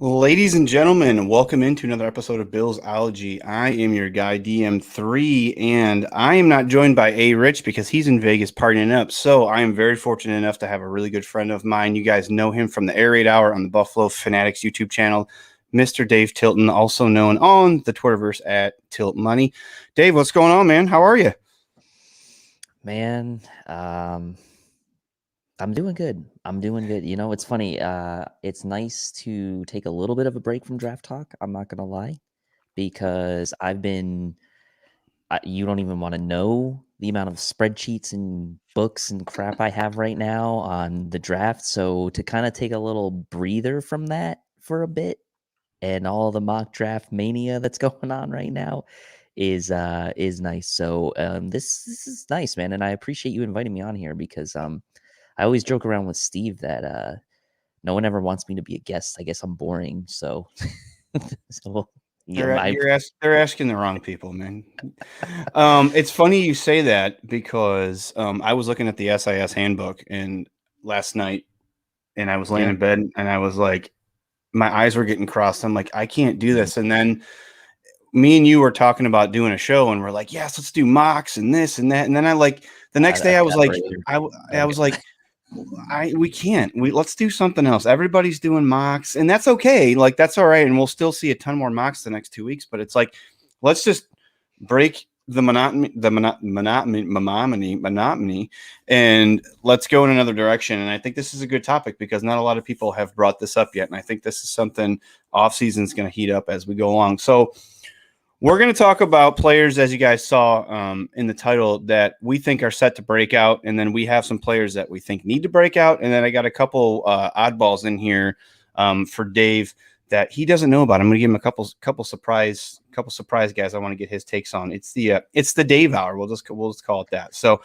Ladies and gentlemen, welcome into another episode of Billsology. I am your guy, DM3, and I am not joined by A. Rich because he's in Vegas partying up. So I am very fortunate enough to have a really good friend of mine. You guys know him from the Air Raid Hour on the Buffalo Fanatics YouTube channel, Mr. Dave Tilton, also known on the Twitterverse at Tilt Money. Dave, what's going on, man? How are you? Man, I'm doing good. You know, it's funny. It's nice to take a little bit of a break from draft talk. I'm not going to lie, because I've been, you don't even want to know the amount of spreadsheets and books and crap I have right now on the draft. So to kind of take a little breather from that for a bit and all the mock draft mania that's going on right now is nice. So this is nice, man. And I appreciate you inviting me on here because I always joke around with Steve that no one ever wants me to be a guest. I guess I'm boring. So, They're asking the wrong people, man. It's funny you say that because I was looking at the SIS handbook last night, and I was laying in bed, and I was like, my eyes were getting crossed. I'm like, I can't do this. And then me and you were talking about doing a show, and we're like, yes, let's do mocks and this and that. And then the next day I was like, we can't. Let's do something else. Everybody's doing mocks, and that's okay. Like, that's all right. And we'll still see a ton more mocks the next 2 weeks. But it's like, let's just break the monotony, and let's go in another direction. And I think this is a good topic because not a lot of people have brought this up yet. And I think this is something off season is going to heat up as we go along. So we're going to talk about players, as you guys saw in the title, that we think are set to break out. And then we have some players that we think need to break out. And then I got a couple oddballs in here for Dave that he doesn't know about. I'm going to give him a couple surprise guys I want to get his takes on. It's the Dave Hour. We'll just call it that. So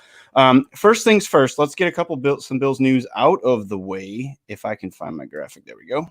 first things first, let's get some Bills news out of the way. If I can find my graphic. There we go.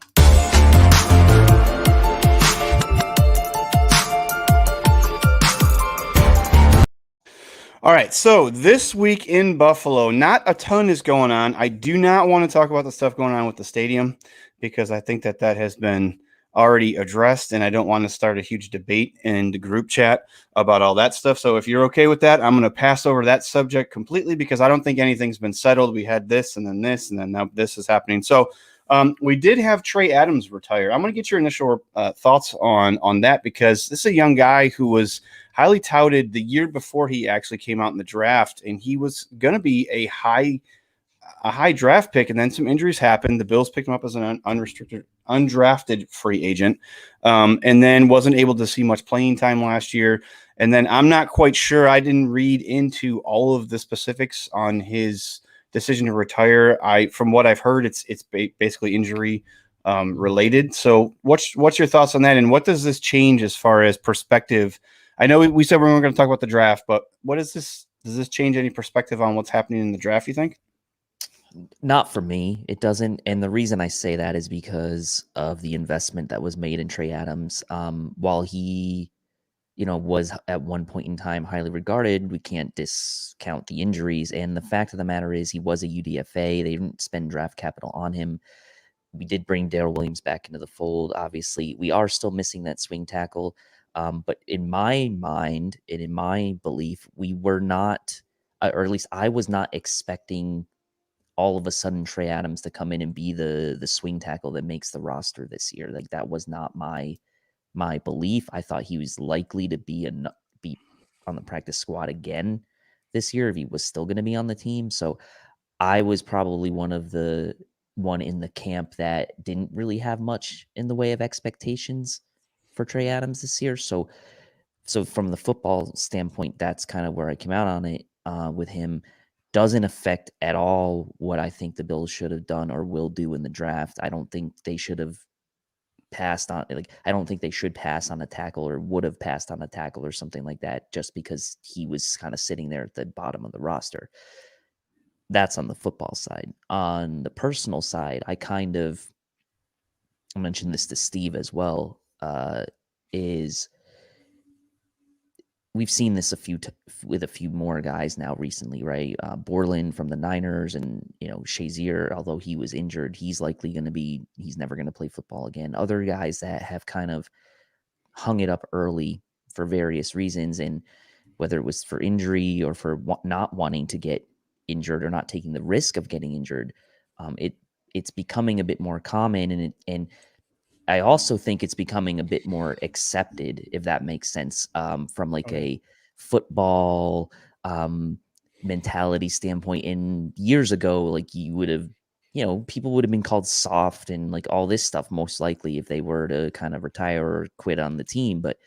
All right, so this week in Buffalo, not a ton is going on. I do not want to talk about the stuff going on with the stadium because I think that has been already addressed, and I don't want to start a huge debate in the group chat about all that stuff. So if you're okay with that, I'm going to pass over that subject completely because I don't think anything's been settled. We had this, and then now this is happening. So we did have Trey Adams retire. I'm going to get your initial thoughts on that because this is a young guy who was highly touted the year before he actually came out in the draft, and he was going to be a high draft pick, and then some injuries happened. The Bills picked him up as an undrafted free agent, and then wasn't able to see much playing time last year. And then I'm not quite sure. I didn't read into all of the specifics on his decision to retire. From what I've heard, it's basically injury related. So what's your thoughts on that, and what does this change as far as perspective? I know we said we weren't going to talk about the draft, but does this change any perspective on what's happening in the draft, you think? Not for me. It doesn't. And the reason I say that is because of the investment that was made in Trey Adams. While he, was at one point in time highly regarded, we can't discount the injuries. And the fact of the matter is he was a UDFA. They didn't spend draft capital on him. we did bring Darrell Williams back into the fold. Obviously, we are still missing that swing tackle. But in my mind and in my belief, we were not, or at least I was not expecting all of a sudden Trey Adams to come in and be the swing tackle that makes the roster this year. Like that was not my belief. I thought he was likely to be on the practice squad again this year if he was still going to be on the team. So I was probably one in the camp that didn't really have much in the way of expectations for Trey Adams this year. So from the football standpoint, that's kind of where I came out on it with him. Doesn't affect at all what I think the Bills should have done or will do in the draft. I don't think they should have passed on, like, I don't think they should pass on a tackle or would have passed on a tackle or something like that just because he was kind of sitting there at the bottom of the roster. That's on the football side. On the personal side, I mentioned this to Steve as well, is we've seen this with a few more guys now recently, right? Borland from the Niners and, Shazier, although he was injured, he's never going to play football again. Other guys that have kind of hung it up early for various reasons, and whether it was for injury or for not wanting to get injured or not taking the risk of getting injured, it's becoming a bit more common, and I also think it's becoming a bit more accepted, if that makes sense, from like a football mentality standpoint. And years ago, like you would have, people would have been called soft and like all this stuff, most likely if they were to kind of retire or quit on the team. But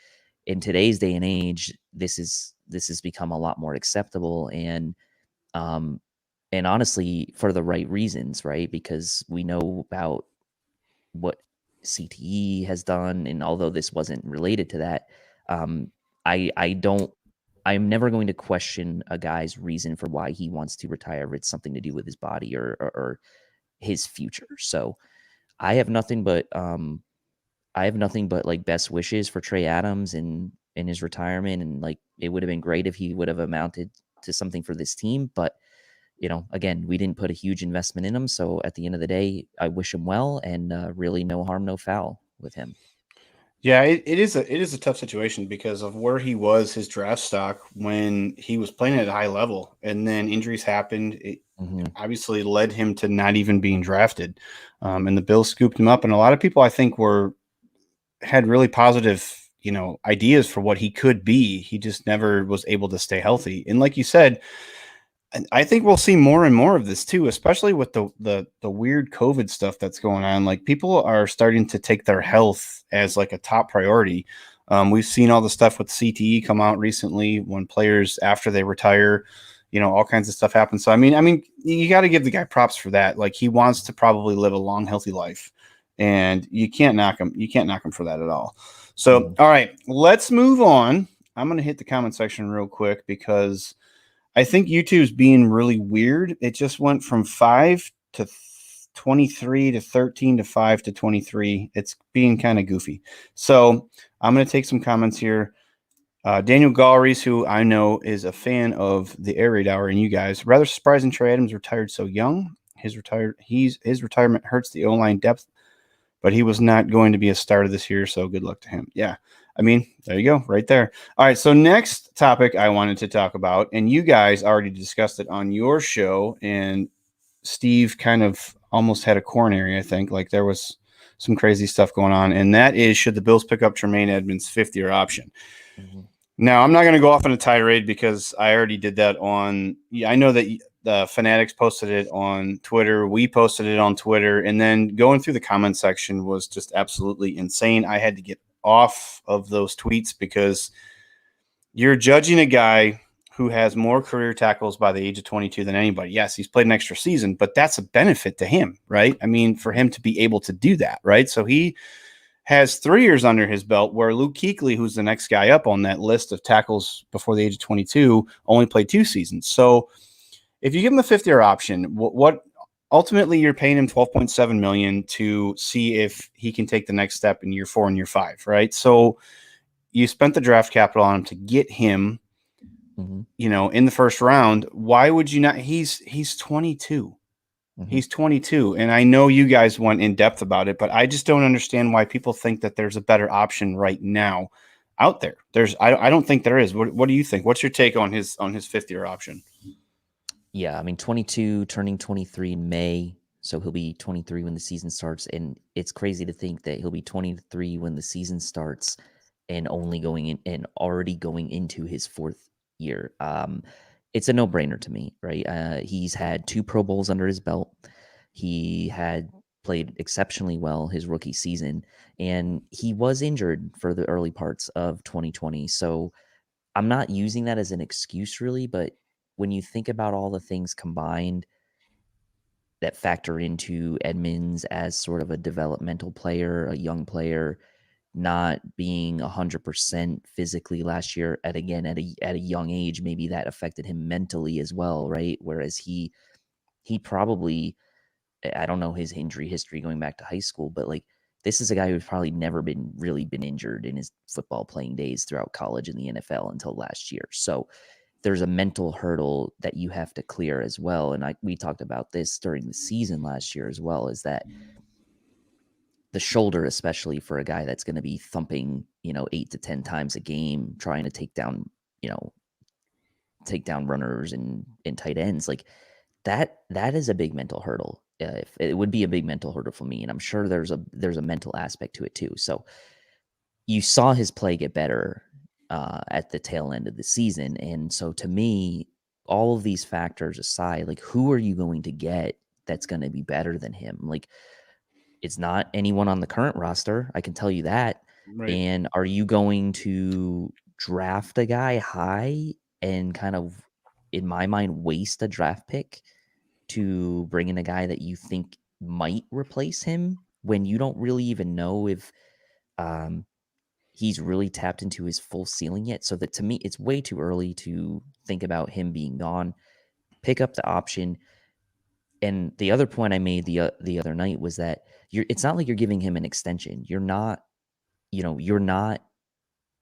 in today's day and age, this has become a lot more acceptable, and honestly, for the right reasons, right? Because we know about what CTE has done, and although this wasn't related to that, I'm never going to question a guy's reason for why he wants to retire if it's something to do with his body or his future. So I have nothing but like best wishes for Trey Adams in his retirement, and like it would have been great if he would have amounted to something for this team, but again, we didn't put a huge investment in him. So at the end of the day, I wish him well, and really no harm, no foul with him. Yeah, it is a tough situation because of where he was, his draft stock when he was playing at a high level, and then injuries happened. It obviously led him to not even being drafted, and the Bills scooped him up. And a lot of people, I think, had really positive, ideas for what he could be. He just never was able to stay healthy. And like you said, I think we'll see more and more of this too, especially with the weird COVID stuff that's going on. Like people are starting to take their health as like a top priority. We've seen all the stuff with CTE come out recently when players after they retire, all kinds of stuff happens. So I mean, you got to give the guy props for that. Like he wants to probably live a long, healthy life, and you can't knock him. You can't knock him for that at all. So all right, let's move on. I'm going to hit the comment section real quick because I think YouTube's being really weird. It just went from 5 to 23 to 13 to 5 to 23. It's being kind of goofy. So I'm going to take some comments here. Daniel Galleries, who I know is a fan of the Air Raid Hour and you guys, rather surprising Trey Adams retired so young. His retirement hurts the O-line depth, but he was not going to be a starter this year, so good luck to him. Yeah. I mean, there you go, right there. All right, so next topic I wanted to talk about, and you guys already discussed it on your show, and Steve kind of almost had a coronary, I think. Like there was some crazy stuff going on, and that is, should the Bills pick up Tremaine Edmonds' fifth-year option? Now, I'm not going to go off on a tirade because I already did that I know that the Fanatics posted it on Twitter. We posted it on Twitter, and then going through the comment section was just absolutely insane. I had to get off of those tweets because you're judging a guy who has more career tackles by the age of 22 than anybody. Yes, he's played an extra season, but that's a benefit to him, right? I mean, for him to be able to do that, right? So he has 3 years under his belt, where Luke Kuechly, who's the next guy up on that list of tackles before the age of 22, only played 2 seasons. So if you give him a fifth-year option, what ultimately you're paying him $12.7 million to see if he can take the next step in year 4 and year 5, right? So you spent the draft capital on him to get him, in the first round. Why would you not? He's 22. Mhm. He's 22, and I know you guys went in depth about it, but I just don't understand why people think that there's a better option right now out there. I don't think there is. What do you think? What's your take on his fifth year option? Yeah, I mean, 22, turning 23 in May, so he'll be 23 when the season starts, and it's crazy to think that he'll be 23 when the season starts, and only going in and already going into his fourth year. It's a no-brainer to me, right? He's had 2 Pro Bowls under his belt. He had played exceptionally well his rookie season, and he was injured for the early parts of 2020. So I'm not using that as an excuse really, but when you think about all the things combined that factor into Edmonds as sort of a developmental player, a young player, not being 100% physically last year at a young age, maybe that affected him mentally as well, right? Whereas he probably, I don't know his injury history going back to high school, but like this is a guy who's probably never been injured in his football playing days throughout college and the NFL until last year. So there's a mental hurdle that you have to clear as well. And we talked about this during the season last year as well, is that the shoulder, especially for a guy that's going to be thumping, 8 to 10 times a game, trying to you know, take down runners and tight ends, like that is a big mental hurdle. If it would be a big mental hurdle for me, and I'm sure there's a mental aspect to it too. So you saw his play get better at the tail end of the season, and so to me, all of these factors aside, like who are you going to get that's going to be better than him? Like it's not anyone on the current roster, I can tell you that. Right. And are you going to draft a guy high and kind of, in my mind, waste a draft pick to bring in a guy that you think might replace him when you don't really even know if um, he's really tapped into his full ceiling yet? So that to me, it's way too early to think about him being gone. Pick up the option. And the other point I made the other night was that it's not like you're giving him an extension. You're not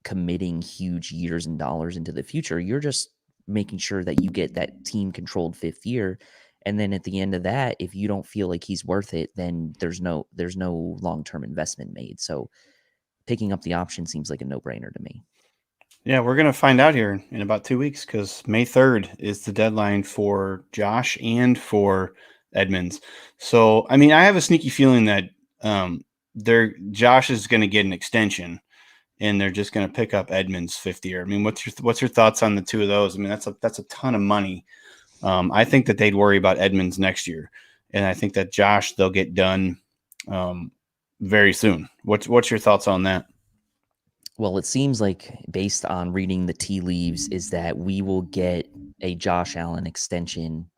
committing huge years and dollars into the future. You're just making sure that you get that team controlled fifth year. And then at the end of that, if you don't feel like he's worth it, then there's no long-term investment made. So picking up the option seems like a no-brainer to me. Yeah, we're going to find out here in about 2 weeks because May 3rd is the deadline for Josh and for Edmonds. So, I mean, I have a sneaky feeling that Josh is going to get an extension and they're just going to pick up Edmonds' fifth year. I mean, what's your thoughts on the two of those? I mean, that's a ton of money. I think that they'd worry about Edmonds next year, and I think that Josh they'll get done very soon. What's your thoughts on that? Well, it seems like based on reading the tea leaves is that we will get a Josh Allen extension.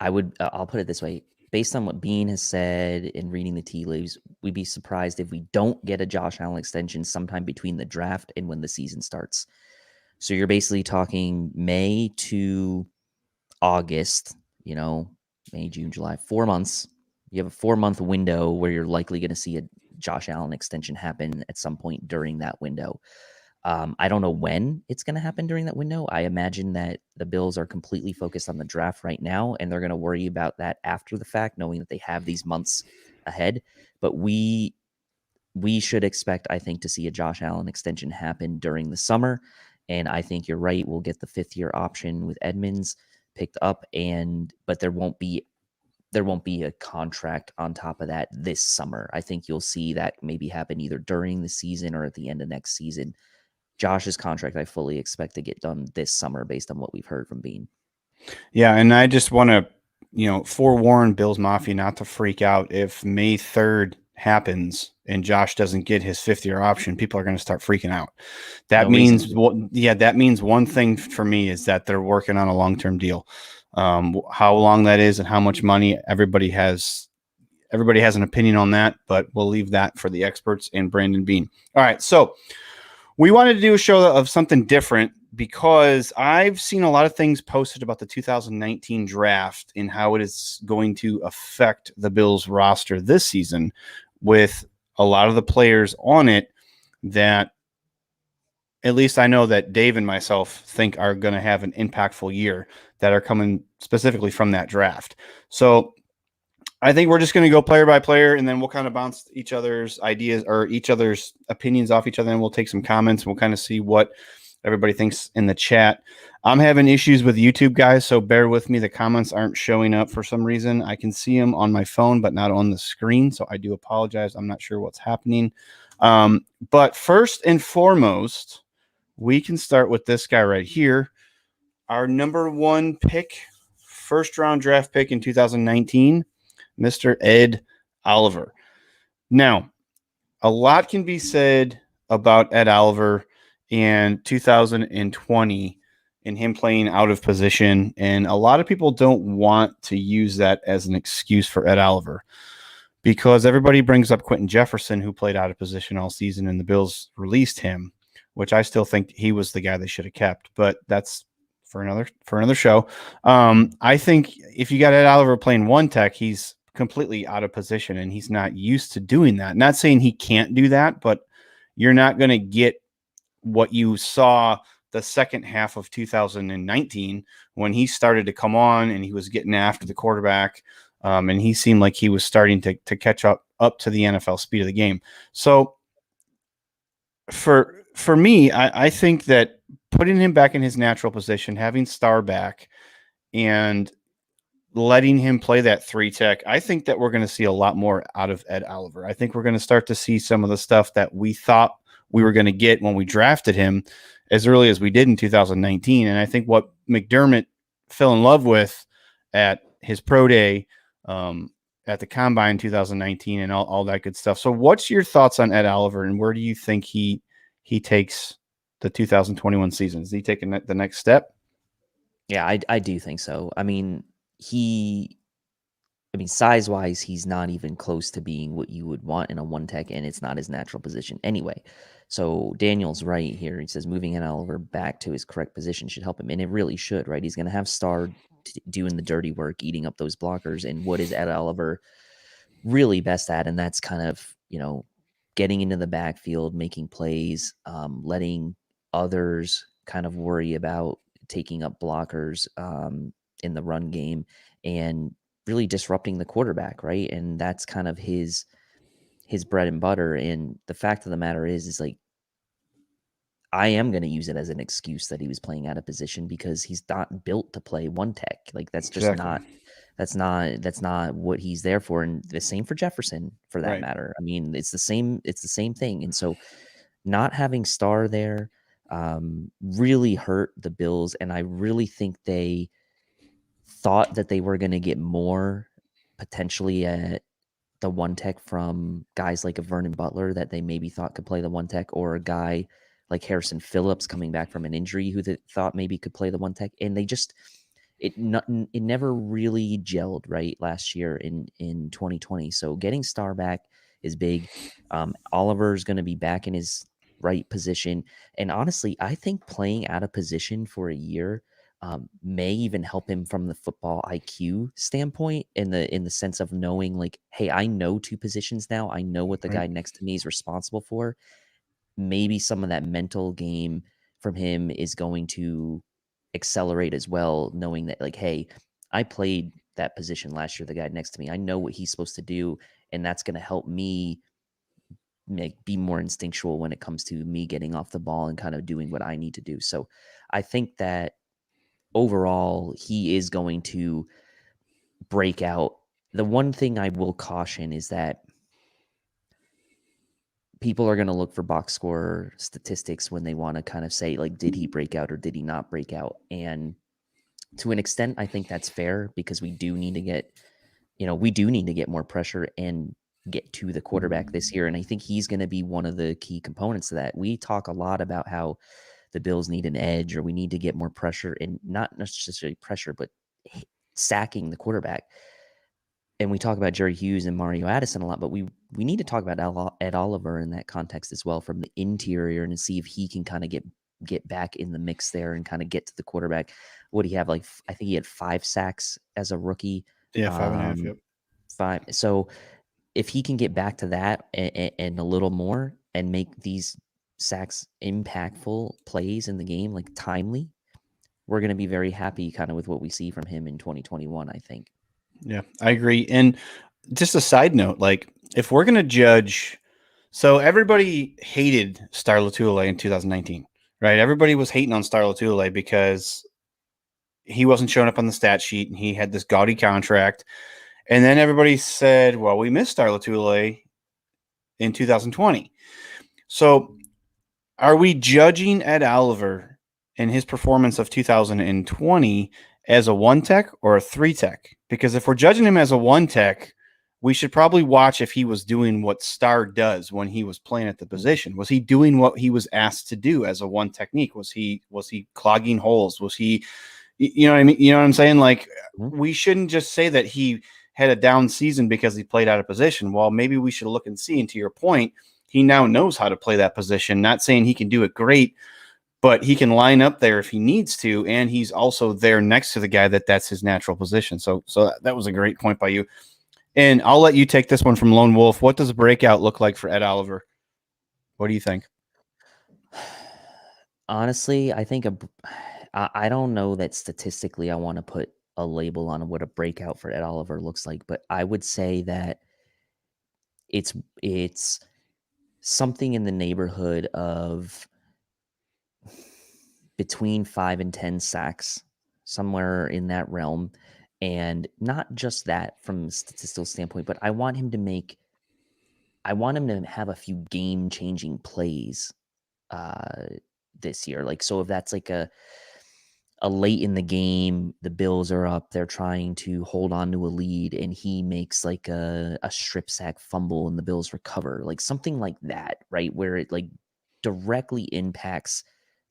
I'll put it this way, based on what Bean has said in reading the tea leaves, we'd be surprised if we don't get a Josh Allen extension sometime between the draft and when the season starts. So you're basically talking May to August, May, June, July, 4 months. You have a 4-month window where you're likely going to see a Josh Allen extension happen at some point during that window. I don't know when it's going to happen during that window. I imagine that the Bills are completely focused on the draft right now, and they're going to worry about that after the fact, knowing that they have these months ahead. But we should expect, I think, to see a Josh Allen extension happen during the summer. And I think you're right. We'll get the 5th-year option with Edmonds picked up, but there won't be a contract on top of that this summer. I think you'll see that maybe happen either during the season or at the end of next season. Josh's contract, I fully expect to get done this summer based on what we've heard from Bean. Yeah, and I just want to, forewarn Bills Mafia not to freak out if May 3rd happens and Josh doesn't get his fifth year option. People are going to start freaking out. That No reason means, to. that means one thing for me is that they're working on a long-term deal. How long that is and how much money everybody has an opinion on that, but we'll leave that for the experts and Brandon Bean. All right, so we wanted to do a show of something different because I've seen a lot of things posted about the 2019 draft and how it is going to affect the Bills roster this season with a lot of the players on it that at least I know that Dave and myself think are going to have an impactful year that are coming specifically from that draft. So I think we're just going to go player by player, and then we'll kind of bounce each other's ideas or each other's opinions off each other, and we'll take some comments. And we'll kind of see what everybody thinks in the chat. I'm having issues with YouTube, guys, so bear with me. The comments aren't showing up for some reason. I can see them on my phone, but not on the screen, so I do apologize. I'm not sure what's happening. But first and foremost, we can start with this guy right here. Our number one pick, first round draft pick in 2019, Mr. Ed Oliver. Now, a lot can be said about Ed Oliver in 2020 and him playing out of position. And a lot of people don't want to use that as an excuse for Ed Oliver because everybody brings up Quentin Jefferson, who played out of position all season, and the Bills released him, which I still think he was the guy they should have kept. But that's for another show. I think if you got Ed Oliver playing one tech, he's completely out of position and he's not used to doing that. Not saying he can't do that, but you're not going to get what you saw the second half of 2019 when he started to come on and he was getting after the quarterback. And he seemed like he was starting to catch up to the NFL speed of the game. So for me, I think that putting him back in his natural position, having Star back, and letting him play that three tech, I think that we're going to see a lot more out of Ed Oliver. I think we're going to start to see some of the stuff that we thought we were going to get when we drafted him as early as we did in 2019. And I think what McDermott fell in love with at his pro day, at the combine 2019 and all that good stuff. So what's your thoughts on Ed Oliver and where do you think he takes the 2021 season? Is he taking the next step? Yeah, I do think so. I mean, size wise, he's not even close to being what you would want in a one tech, and it's not his natural position anyway. So Daniel's right here. He says moving Ed Oliver back to his correct position should help him, and it really should, right? He's going to have Star doing the dirty work, eating up those blockers. And what is Ed Oliver really best at? And that's kind of, getting into the backfield, making plays, letting others kind of worry about taking up blockers in the run game, and really disrupting the quarterback, right? And that's kind of his bread and butter. And the fact of the matter is like, I am going to use it as an excuse that he was playing out of position because he's not built to play one tech. Like that's just Exactly. that's not what he's there for. And the same for Jefferson for that Right. matter. I mean, it's the same thing. And so not having Star there really hurt the Bills. And I really think they thought that they were going to get more potentially at the one tech from guys like a Vernon Butler that they maybe thought could play the one tech, or a guy like Harrison Phillips coming back from an injury who they thought maybe could play the one tech. And they just, it never really gelled right last year in 2020. So getting Star back is big. Oliver's going to be back in his right position. And honestly, I think playing out of position for a year may even help him from the football IQ standpoint, in the sense of knowing like, hey, I know two positions now. I know what the guy next to me is responsible for. Maybe some of that mental game from him is going to accelerate as well, knowing that like, hey, I played that position last year. The guy next to me, I know what he's supposed to do, and that's going to help me be more instinctual when it comes to me getting off the ball and kind of doing what I need to do. So I think that overall, he is going to break out. The one thing I will caution is that people are going to look for box score statistics when they want to kind of say, like, did he break out or did he not break out? And to an extent, I think that's fair because we do need to get more pressure and get to the quarterback this year. And I think he's going to be one of the key components of that. We talk a lot about how the Bills need an edge, or we need to get more pressure, and not necessarily pressure, but sacking the quarterback. And we talk about Jerry Hughes and Mario Addison a lot, but we need to talk about Ed Oliver in that context as well, from the interior, and see if he can kind of get back in the mix there and kind of get to the quarterback. What do you have? Like, I think he had 5 sacks as a rookie. Yeah, 5.5. Yep. 5. So if he can get back to that and a little more, and make these sacks impactful plays in the game, like timely, we're going to be very happy kind of with what we see from him in 2021, I think. Yeah, I agree. And just a side note, like if we're going to judge, so everybody hated Star Lotulelei in 2019, right? Everybody was hating on Star Lotulelei because he wasn't showing up on the stat sheet and he had this gaudy contract. And then everybody said, well, we missed Star Lotulelei in 2020. So are we judging Ed Oliver and his performance of 2020 as a one tech or a three tech? Because if we're judging him as a one tech, we should probably watch if he was doing what Star does when he was playing at the position. Was he doing what he was asked to do as a one technique? Was he clogging holes? Was he, you know what I mean? You know what I'm saying? Like, we shouldn't just say that he had a down season because he played out of position. Well, maybe we should look and see. And to your point, he now knows how to play that position. Not saying he can do it great, but he can line up there if he needs to, and he's also there next to the guy that's his natural position. So that was a great point by you. And I'll let you take this one from Lone Wolf. What does a breakout look like for Ed Oliver? What do you think? Honestly, I think I don't know that statistically I want to put a label on what a breakout for Ed Oliver looks like, but I would say that it's something in the neighborhood of between 5 and 10 sacks, somewhere in that realm. And not just that from a statistical standpoint, but I want him to have a few game-changing plays this year. Like, so if that's like a late in the game, the Bills are up, they're trying to hold on to a lead, and he makes like a strip sack fumble and the Bills recover, like something like that, right? Where it like directly impacts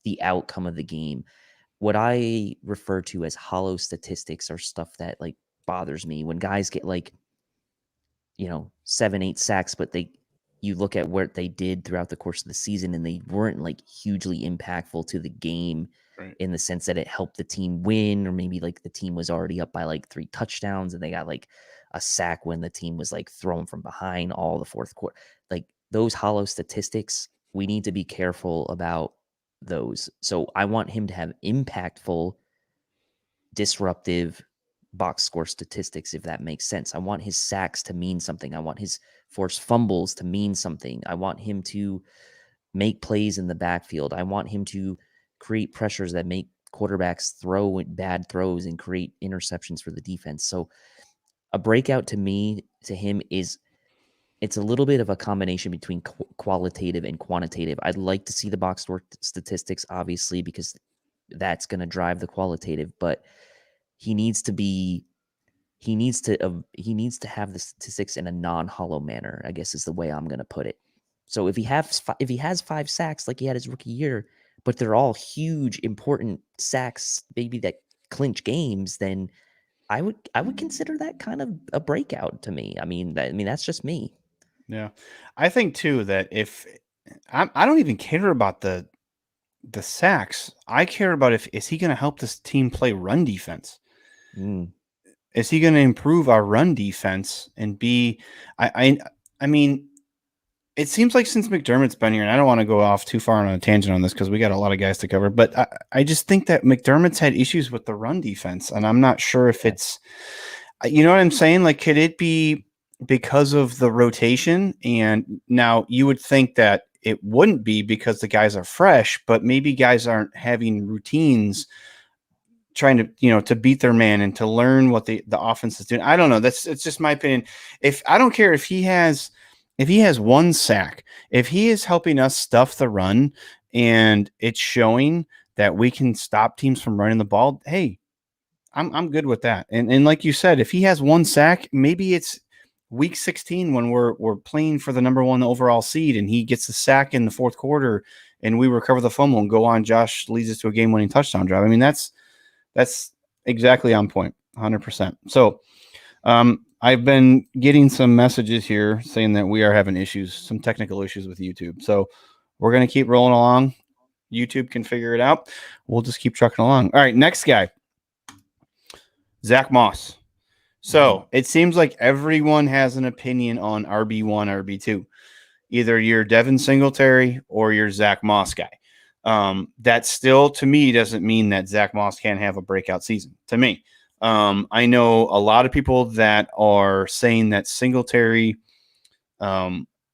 the outcome of the game. What I refer to as hollow statistics are stuff that like bothers me when guys get like, 7, 8 sacks, but you look at what they did throughout the course of the season and they weren't like hugely impactful to the game, right, in the sense that it helped the team win, or maybe like the team was already up by like 3 touchdowns and they got like a sack when the team was like thrown from behind all the fourth quarter. Like those hollow statistics, we need to be careful about those. So I want him to have impactful, disruptive box score statistics, if that makes sense. I want his sacks to mean something. I want his forced fumbles to mean something. I want him to make plays in the backfield. I want him to create pressures that make quarterbacks throw bad throws and create interceptions for the defense. So a breakout to him it's a little bit of a combination between qualitative and quantitative. I'd like to see the box score statistics, obviously, because that's going to drive the qualitative, but he needs to have the statistics in a non-hollow manner, I guess is the way I'm going to put it. So if he has 5 sacks like he had his rookie year, but they're all huge, important sacks, maybe that clinch games, then I would consider that kind of a breakout to me. I mean, that's just me. Yeah, I think too that if I don't even care about the sacks, I care about is he going to help this team play run defense? Is he going to improve our run defense and be? I mean, it seems like since McDermott's been here, and I don't want to go off too far on a tangent on this because we got a lot of guys to cover, but I just think that McDermott's had issues with the run defense, and I'm not sure if it's, you know what I'm saying? Like, could it be because of the rotation? And now you would think that it wouldn't be because the guys are fresh, but maybe guys aren't having routines trying to, to beat their man and to learn what the offense is doing. I don't know. It's just my opinion. If I don't care if he has 1 sack, if he is helping us stuff the run and it's showing that we can stop teams from running the ball, hey, I'm good with that. And like you said, if he has 1 sack, maybe it's week 16 when we're playing for the number 1 overall seed and he gets the sack in the fourth quarter and we recover the fumble and go on. Josh leads us to a game-winning touchdown drive. I mean, that's exactly on point, 100%. So I've been getting some messages here saying that we are having some technical issues with YouTube. So we're going to keep rolling along. YouTube can figure it out. We'll just keep trucking along. All right, next guy, Zach Moss. So it seems like everyone has an opinion on RB1, RB2. Either you're Devin Singletary or you're Zach Moss guy. That still, to me, doesn't mean that Zach Moss can't have a breakout season. To me, I know a lot of people that are saying that Singletary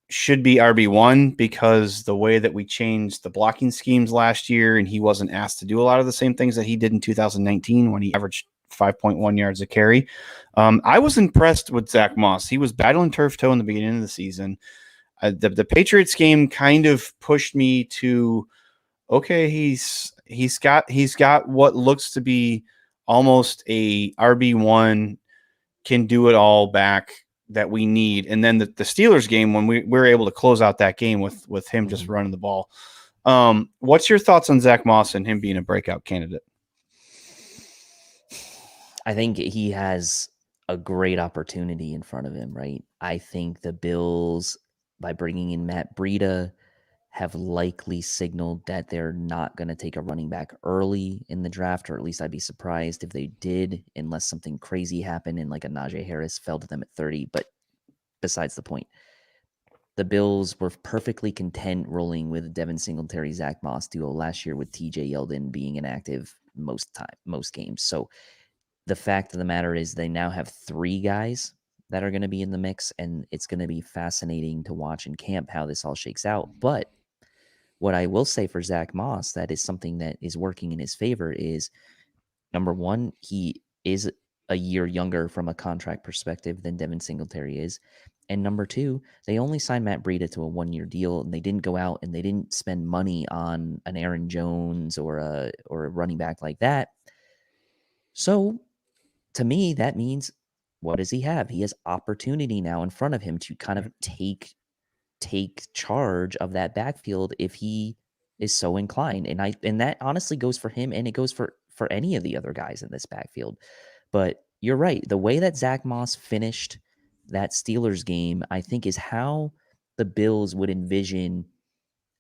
should be RB1 because the way that we changed the blocking schemes last year, and he wasn't asked to do a lot of the same things that he did in 2019 when he averaged 5.1 yards a carry. I was impressed with Zach Moss. He was battling turf toe in the beginning of the season. The Patriots game kind of pushed me to, okay, he's got what looks to be almost a RB1, can do it all back that we need. And then the Steelers game, when we were able to close out that game with him just running the ball. What's your thoughts on Zach Moss and him being a breakout candidate? I think he has a great opportunity in front of him, right? I think the Bills, by bringing in Matt Breida, have likely signaled that they're not going to take a running back early in the draft, or at least I'd be surprised if they did, unless something crazy happened and like a Najee Harris fell to them at 30. But besides the point, the Bills were perfectly content rolling with Devin Singletary, Zach Moss duo last year with TJ Yeldon being inactive most games. So the fact of the matter is they now have 3 guys that are going to be in the mix, and it's going to be fascinating to watch in camp how this all shakes out. But what I will say for Zach Moss, that is something that is working in his favor, is number one, he is a year younger from a contract perspective than Devin Singletary is. And number two, they only signed Matt Breida to a 1-year deal, and they didn't go out and they didn't spend money on an Aaron Jones or a running back like that. So to me, that means, what does he have? He has opportunity now in front of him to kind of take charge of that backfield if he is so inclined. And that honestly goes for him, and it goes for any of the other guys in this backfield. But you're right. The way that Zach Moss finished that Steelers game, I think, is how the Bills would envision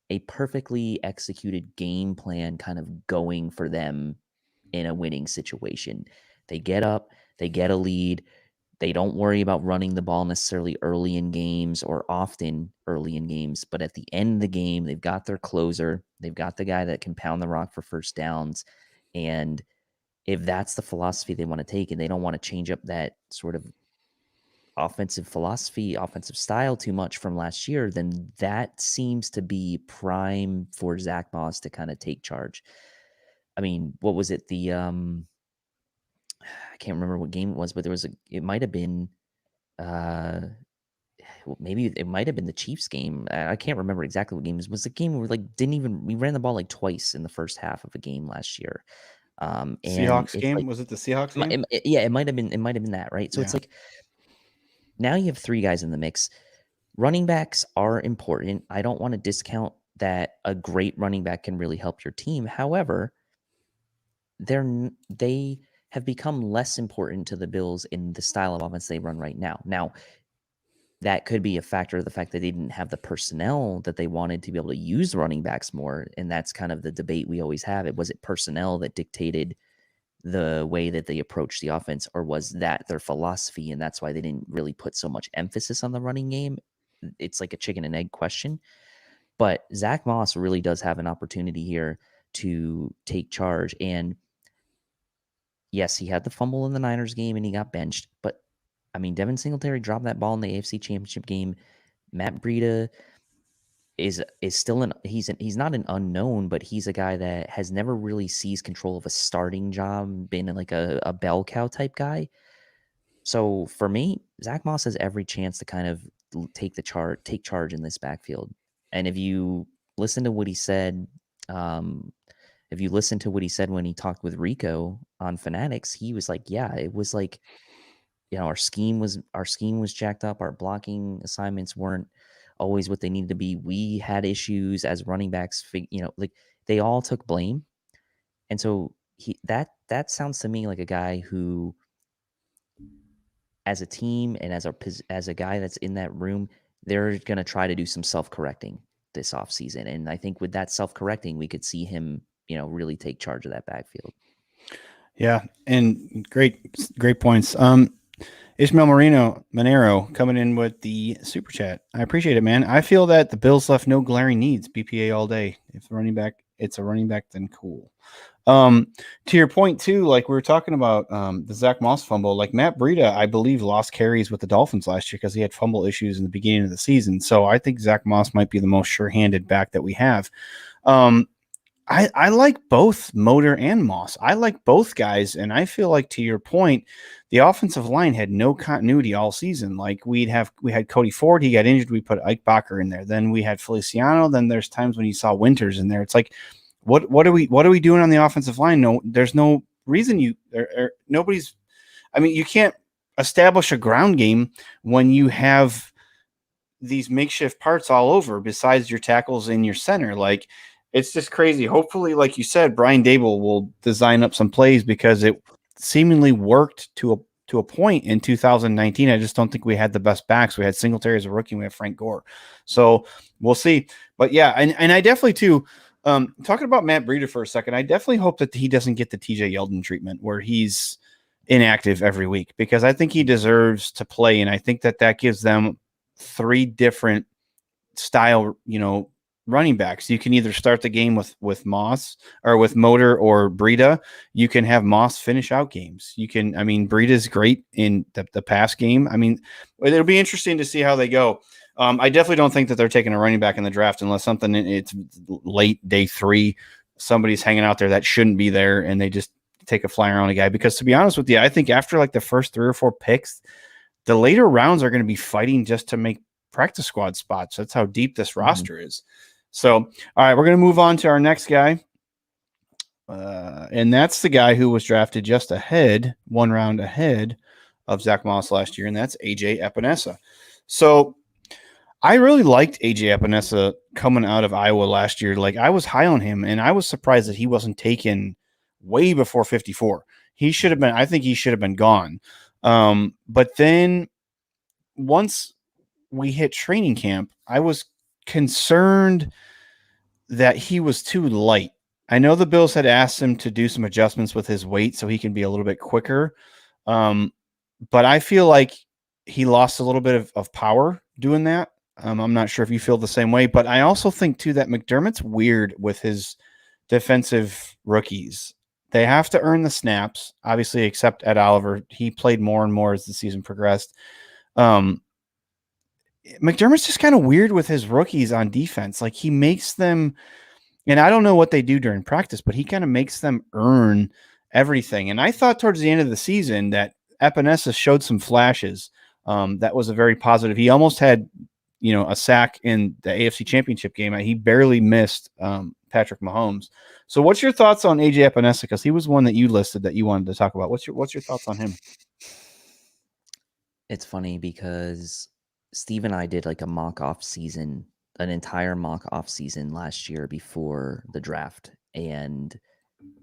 a perfectly executed game plan kind of going for them in a winning situation. They get up, they get a lead. They don't worry about running the ball necessarily early in games or often early in games, but at the end of the game, they've got their closer. They've got the guy that can pound the rock for first downs. And if that's the philosophy they want to take, and they don't want to change up that sort of offensive philosophy, offensive style too much from last year, then that seems to be prime for Zach Moss to kind of take charge. I mean, what was it? I can't remember what game it was, but it might have been, maybe it might have been the Chiefs game. I can't remember exactly what game it was. The game where we ran the ball like twice in the first half of a game last year. And Seahawks it's game? like, Was it the Seahawks game? it might have been that, right? So it's like, now you have 3 guys in the mix. Running backs are important. I don't want to discount that a great running back can really help your team. However, they have become less important to the Bills in the style of offense they run right now. Now, that could be a factor of the fact that they didn't have the personnel that they wanted to be able to use running backs more. And that's kind of the debate we always have. Was it personnel that dictated the way that they approached the offense, or was that their philosophy? And that's why they didn't really put so much emphasis on the running game. It's like a chicken and egg question. But Zach Moss really does have an opportunity here to take charge. And yes, he had the fumble in the Niners game and he got benched. But I mean, Devin Singletary dropped that ball in the AFC Championship game. Matt Breida is still he's not an unknown, but he's a guy that has never really seized control of a starting job, been like a bell cow type guy. So for me, Zach Moss has every chance to kind of take charge in this backfield. And if you listen to what he said, if you listen to what he said when he talked with Rico on Fanatics, he was like, yeah, it was like, our scheme was jacked up. Our blocking assignments weren't always what they needed to be. We had issues as running backs, like they all took blame. And so that sounds to me like a guy who, as a team and as a guy that's in that room, they're going to try to do some self-correcting this offseason. And I think with that self-correcting, we could see him, really take charge of that backfield. Yeah, and great points. Ishmael Monero coming in with the super chat. I appreciate it, man. I feel that the Bills left no glaring needs. BPA all day. If it's a running back, then cool. To your point too, like we were talking about the Zach Moss fumble, like Matt Breida, I believe lost carries with the Dolphins last year because he had fumble issues in the beginning of the season. So I think Zach Moss might be the most sure-handed back that we have. I like both Motor and Moss. I like both guys, and I feel like to your point, the offensive line had no continuity all season. Like we had Cody Ford, he got injured. We put Ike Bacher in there. Then we had Feliciano. Then there's times when you saw Winters in there. It's like, what are we doing on the offensive line? No, there's no reason nobody's. I mean, you can't establish a ground game when you have these makeshift parts all over besides your tackles in your center. Like it's just crazy. Hopefully, like you said, Brian Dable will design up some plays because it seemingly worked to a point in 2019. I just don't think we had the best backs. We had Singletary as a rookie. We had Frank Gore. So we'll see. But yeah, and I definitely too, talking about Matt Breida for a second, I definitely hope that he doesn't get the TJ Yeldon treatment where he's inactive every week because I think he deserves to play. And I think that gives them three different style, running backs. You can either start the game with Moss or with Motor or Breida. You can have Moss finish out games. Breida's great in the pass game. I mean, it'll be interesting to see how they go. I definitely don't think that they're taking a running back in the draft unless something it's late day 3, somebody's hanging out there that shouldn't be there and they just take a flyer on a guy. Because to be honest with you, I think after like the first 3 or 4 picks, the later rounds are going to be fighting just to make practice squad spots. That's how deep this roster is. So, all right, we're going to move on to our next guy. And that's the guy who was drafted just ahead, 1 round ahead of Zach Moss last year, and that's AJ Epinessa. So I really liked AJ Epinessa coming out of Iowa last year. Like I was high on him, and I was surprised that he wasn't taken way before 54. I think he should have been gone. But then once we hit training camp, I was concerned that he was too light. I know the Bills had asked him to do some adjustments with his weight so he can be a little bit quicker. But I feel like he lost a little bit of power doing that. I'm not sure if you feel the same way, but I also think too that McDermott's weird with his defensive rookies. They have to earn the snaps, obviously, except Ed Oliver. He played more and more as the season progressed. McDermott's just kind of weird with his rookies on defense. Like he makes them, and I don't know what they do during practice, but he kind of makes them earn everything. And I thought towards the end of the season that Epinessa showed some flashes. That was a very positive. He almost had, a sack in the AFC Championship game. He barely missed Patrick Mahomes. So what's your thoughts on AJ Epinessa? Because he was one that you listed that you wanted to talk about. What's your thoughts on him? It's funny because Steve and I did like a mock off season, an entire mock off season last year before the draft. And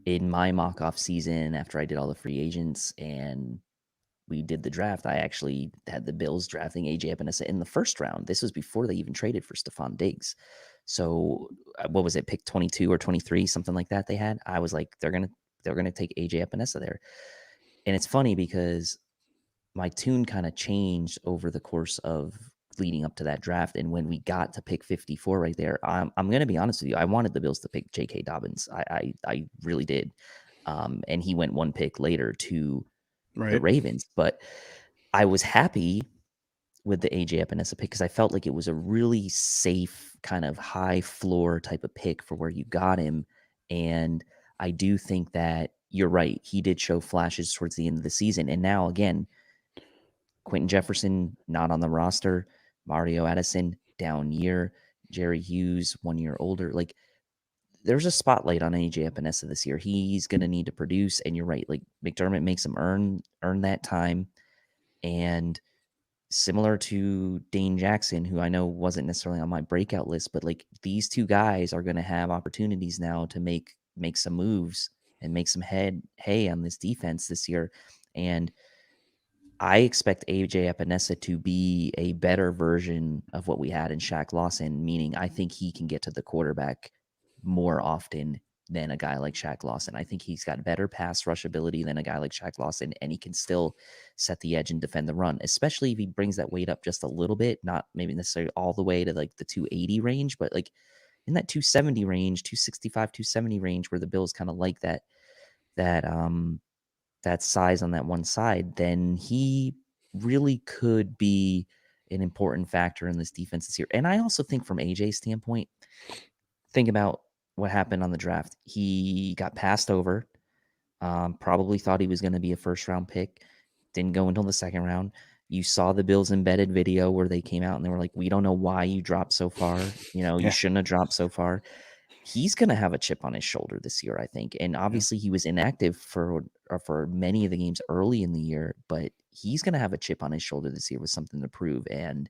in my mock off season, after I did all the free agents and we did the draft, I actually had the Bills drafting AJ Epinessa in the first round. This was before they even traded for Stephon Diggs. So what was it, pick 22 or 23, something like that they had? I was like, they're gonna take AJ Epinessa there. And it's funny because my tune kind of changed over the course of leading up to that draft. And when we got to pick 54 right there, I'm going to be honest with you. I wanted the Bills to pick J.K. Dobbins. I really did. And he went 1 pick later to the Ravens. But I was happy with the AJ Epinessa pick because I felt like it was a really safe kind of high floor type of pick for where you got him. And I do think that you're right. He did show flashes towards the end of the season. And now, again, Quentin Jefferson, not on the roster. Mario Addison, down year. Jerry Hughes, 1 year older. Like, there's a spotlight on AJ Epinessa this year. He's going to need to produce. And you're right. Like, McDermott makes him earn that time. And similar to Dane Jackson, who I know wasn't necessarily on my breakout list, but like these 2 guys are going to have opportunities now to make some moves and make some hay on this defense this year. And I expect AJ Epinessa to be a better version of what we had in Shaq Lawson, meaning I think he can get to the quarterback more often than a guy like Shaq Lawson. I think he's got better pass rush ability than a guy like Shaq Lawson, and he can still set the edge and defend the run, especially if he brings that weight up just a little bit, not maybe necessarily all the way to like the 280 range, but like in that 270 range, 265, 270 range where the Bills kind of like that that that size on that one side, then he really could be an important factor in this defense this year. And I also think from AJ's standpoint, think about what happened on the draft. He got passed over. Probably thought he was going to be a first round pick. Didn't go until the second round. You saw the Bills embedded video where they came out and they were like, "We don't know why you dropped so far. You shouldn't have dropped so far." He's going to have a chip on his shoulder this year, I think. And obviously, he was inactive for many of the games early in the year, but he's going to have a chip on his shoulder this year with something to prove. And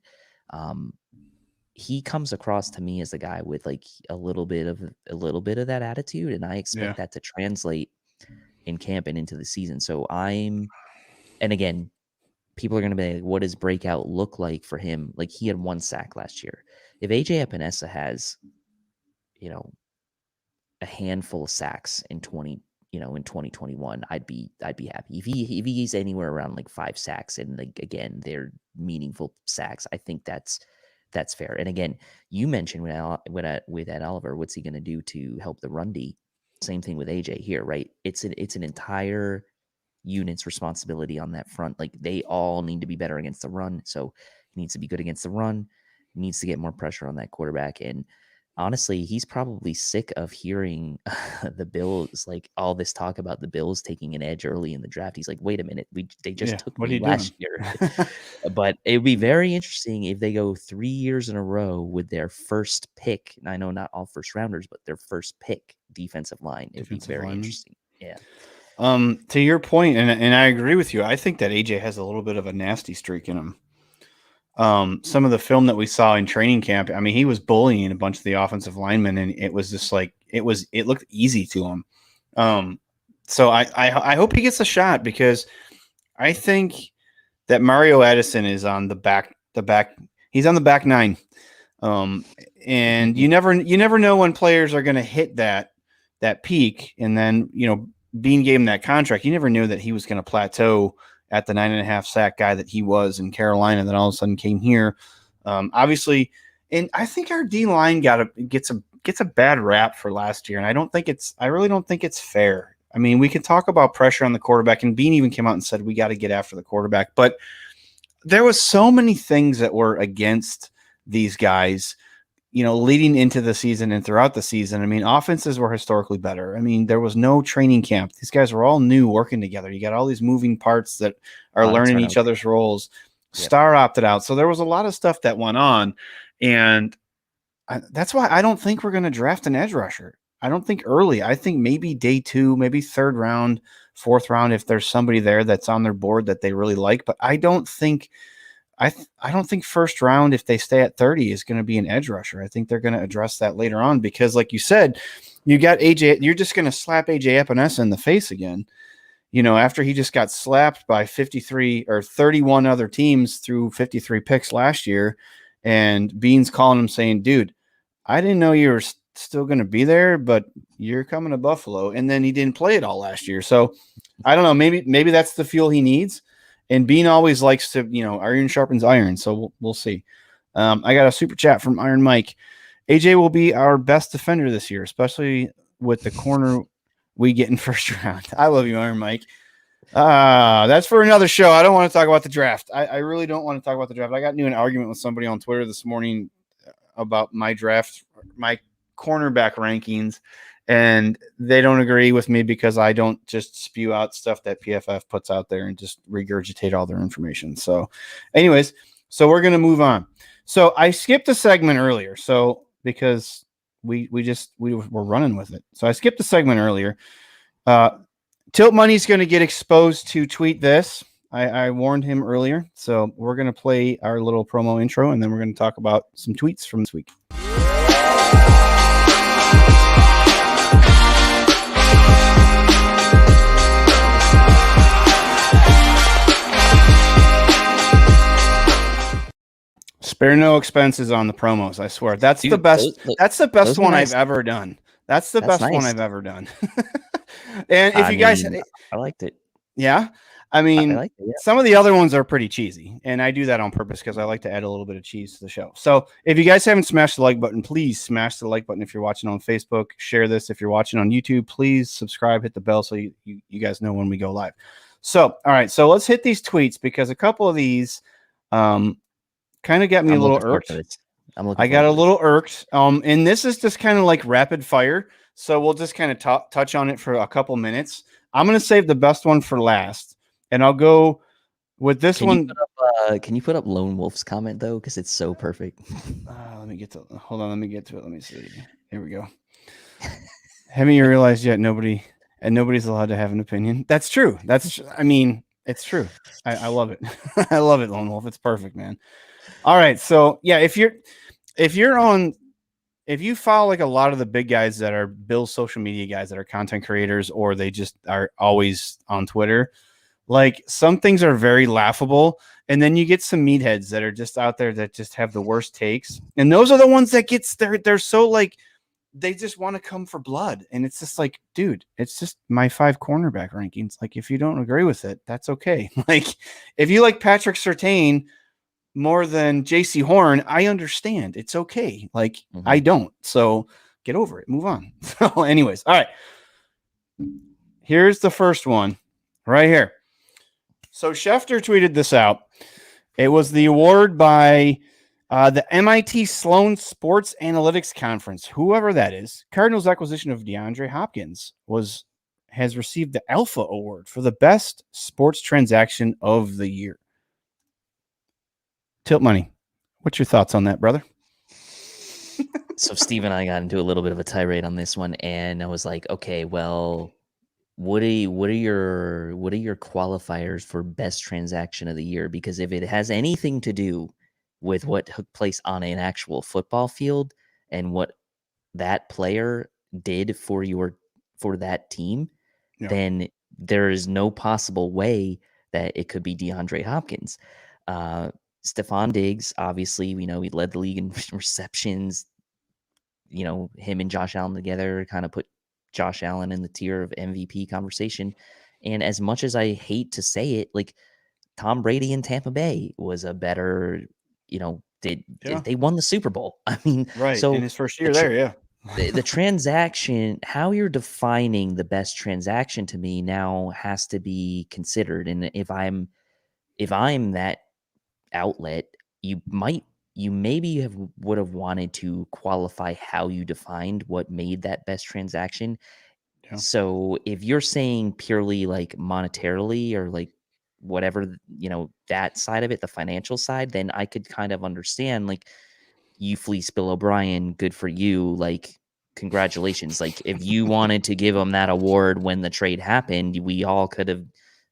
he comes across to me as a guy with like a little bit of that attitude, and I expect that to translate in camp and into the season. So and again, people are going to be like, what does Breakout look like for him? Like, he had 1 sack last year. If AJ Epinessa has, a handful of sacks in 2021, I'd be happy. If he's anywhere around like 5 sacks, and like, again, they're meaningful sacks, I think that's fair. And again, you mentioned with Ed Oliver, what's he going to do to help the run D? Same thing with AJ here, right? It's an entire unit's responsibility on that front. Like, they all need to be better against the run. So he needs to be good against the run. He needs to get more pressure on that quarterback. And honestly, he's probably sick of hearing the Bills, like all this talk about the Bills taking an edge early in the draft. He's like, wait a minute, they just took me last year. But it'd be very interesting if they go 3 years in a row with their first pick. And I know not all first rounders, but their first pick defensive line. It would be very interesting. Yeah. To your point, and I agree with you, I think that AJ has a little bit of a nasty streak in him. Some of the film that we saw in training camp, I mean, he was bullying a bunch of the offensive linemen, and it was just like it looked easy to him. So I hope he gets a shot, because I think that Mario Addison is on the back. He's on the back 9. And you never know when players are going to hit that peak, and then Bean gave him that contract. You never knew that he was going to plateau at the 9.5 sack guy that he was in Carolina, that all of a sudden came here. Obviously, and I think our D line gets a bad rap for last year, and I really don't think it's fair. I mean, we can talk about pressure on the quarterback, and Bean even came out and said we got to get after the quarterback, but there was so many things that were against these guys, leading into the season and throughout the season. I mean, offenses were historically better. I mean, there was no training camp. These guys were all new, working together. You got all these moving parts that are learning each other's roles. Yep. Star opted out. So there was a lot of stuff that went on. And that's why I don't think we're going to draft an edge rusher. I don't think early. I think maybe day 2, maybe 3rd round, 4th round, if there's somebody there that's on their board that they really like. But I don't think first round, if they stay at 30, is going to be an edge rusher. I think they're going to address that later on, because like you said, you got AJ, you're just going to slap AJ Epinessa in the face again, after he just got slapped by 53 or 31 other teams through 53 picks last year. And Bean's calling him saying, dude, I didn't know you were still going to be there, but you're coming to Buffalo. And then he didn't play it all last year. So I don't know, maybe that's the fuel he needs. And Bean always likes to, iron sharpens iron. So we'll see. I got a super chat from Iron Mike. AJ will be our best defender this year, especially with the corner we get in first round. I love you, Iron Mike. That's for another show. I don't want to talk about the draft. I really don't want to talk about the draft. I got into an argument with somebody on Twitter this morning about my draft, my cornerback rankings. And they don't agree with me because I don't just spew out stuff that PFF puts out there and just regurgitate all their information. So anyways, we're going to move on. So I skipped a segment earlier. So because we were running with it. So I skipped a segment earlier. Tilt Money's going to get exposed to tweet this. I warned him earlier. So we're going to play our little promo intro, and then we're going to talk about some tweets from this week. Spare no expenses on the promos. I swear. That's the best. That's the best one I've ever done. That's the best one I've ever done. And if you guys, I liked it. Yeah. I I mean, like it. Yeah. some of the other ones are pretty cheesy, and I do that on purpose because I like to add a little bit of cheese to the show. So if you guys haven't smashed the like button, please smash the like button if you're watching on Facebook. Share this if you're watching on YouTube. Please subscribe, hit the bell so you guys know when we go live. So, all right, so let's hit these tweets because a couple of these kind of got me a little irked. I'm looking I got forward a to little irked. And this is just kind of like rapid fire. So we'll just kind of touch on it for a couple minutes. I'm going to save the best one for last. And I'll go with this Can one. can you put up Lone Wolf's comment though? Because it's so perfect. Let me get to it. Let me see. Here we go. Haven't you realized yet nobody's allowed to have an opinion? That's true. I mean, it's true. I love it. I love it, Lone Wolf. It's perfect, man. All right. So yeah, if you follow like a lot of the big guys that are Bill's social media guys that are content creators, or they just are always on Twitter, like some things are very laughable. And then you get some meatheads that are just out there that just have the worst takes. And those are the ones that they're so like, they just want to come for blood. And it's just like, dude, it's just my 5 cornerback rankings. Like, if you don't agree with it, that's okay. Like, if you like Patrick Surtain more than JC Horn, I understand. It's okay. Like, I don't. So get over it. Move on. So anyways, all right. Here's the first one right here. So Schefter tweeted this out. It was the award by the MIT Sloan Sports Analytics Conference. Whoever that is, Cardinals' acquisition of DeAndre Hopkins has received the Alpha Award for the best sports transaction of the year. Tilt Money, what's your thoughts on that, brother? So Steve and I got into a little bit of a tirade on this one, and I was like, okay, well, what are your qualifiers for best transaction of the year? Because if it has anything to do with what took place on an actual football field and what that player did for that team, then there is no possible way that it could be DeAndre Hopkins. Stephon Diggs, obviously, we know he led the league in receptions. You know, him and Josh Allen together kind of put Josh Allen in the tier of MVP conversation. And as much as I hate to say it, like Tom Brady in Tampa Bay was a better, they won the Super Bowl. I mean, right. So in his first year there, yeah. the transaction, how you're defining the best transaction to me now has to be considered. And if I'm that outlet, you maybe would have wanted to qualify how you defined what made that best transaction. Yeah. So if you're saying purely like monetarily or like whatever, that side of it, the financial side, then I could kind of understand, like, you fleece Bill O'Brien, good for you. Like, congratulations. Like, if you wanted to give him that award when the trade happened, we all could have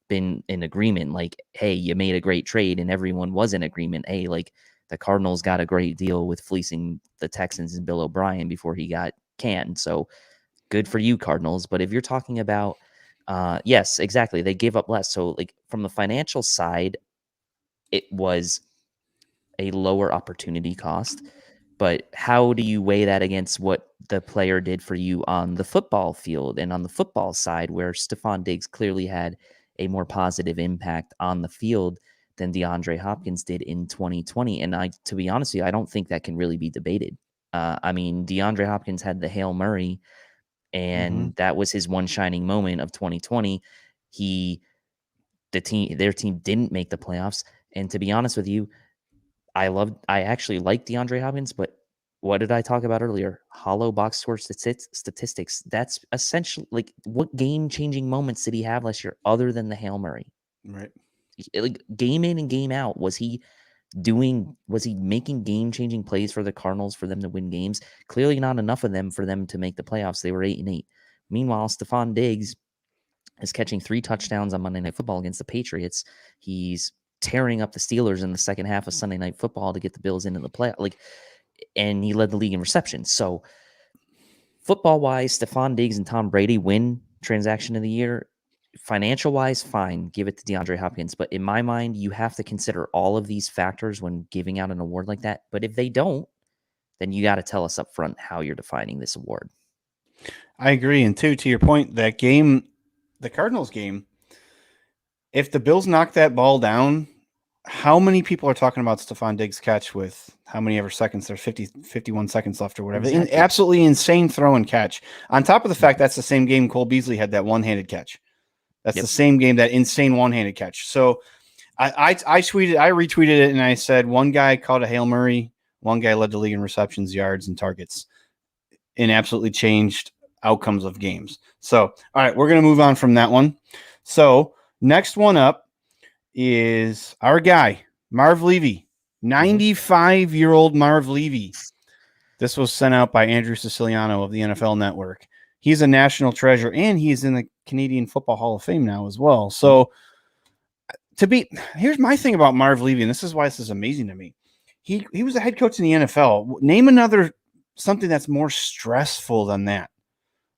been in agreement. Like, hey, you made a great trade, and everyone was in agreement. Hey, like, the Cardinals got a great deal with fleecing the Texans and Bill O'Brien before he got canned. So good for you, Cardinals. But if you're talking about, yes, exactly, they gave up less. So, like, from the financial side, it was a lower opportunity cost. But how do you weigh that against what the player did for you on the football field and on the football side, where Stephon Diggs clearly had a more positive impact on the field than DeAndre Hopkins did in 2020? And to be honest with you, I don't think that can really be debated. I mean, DeAndre Hopkins had the Hail Mary, and that was his one shining moment of 2020. Their team didn't make the playoffs. And to be honest with you, I actually like DeAndre Hopkins, but what did I talk about earlier? Hollow box score statistics. That's essentially, like, what game-changing moments did he have last year other than the Hail Mary? Right. Like, game in and game out, was he making game-changing plays for the Cardinals for them to win games? Clearly not enough of them for them to make the playoffs. They were 8-8. Meanwhile, Stephon Diggs is catching 3 touchdowns on Monday Night Football against the Patriots. He's tearing up the Steelers in the second half of Sunday Night Football to get the Bills into the play. And he led the league in receptions. So football-wise, Stephon Diggs and Tom Brady win transaction of the year. Financial-wise, fine, give it to DeAndre Hopkins. But in my mind, you have to consider all of these factors when giving out an award like that. But if they don't, then you got to tell us up front how you're defining this award. I agree. And to your point, that game, the Cardinals game, if the Bills knock that ball down, how many people are talking about Stephon Diggs' catch with how many ever seconds? There's 51 seconds left or whatever. Exactly. Absolutely insane throw and catch. On top of the fact that's the same game Cole Beasley had that one-handed catch. That's Yep. the same game, that insane one-handed catch. So I retweeted it, and I said one guy caught a Hail Mary, one guy led the league in receptions, yards, and targets, and absolutely changed outcomes of games. So, all right, we're going to move on from that one. So, next one up is our guy, Marv Levy, 95-year-old Marv Levy. This was sent out by Andrew Siciliano of the NFL Network. He's a national treasure, and he's in the Canadian Football Hall of Fame now as well. So, here's my thing about Marv Levy, and this is why this is amazing to me. He was a head coach in the NFL. Name another something that's more stressful than that.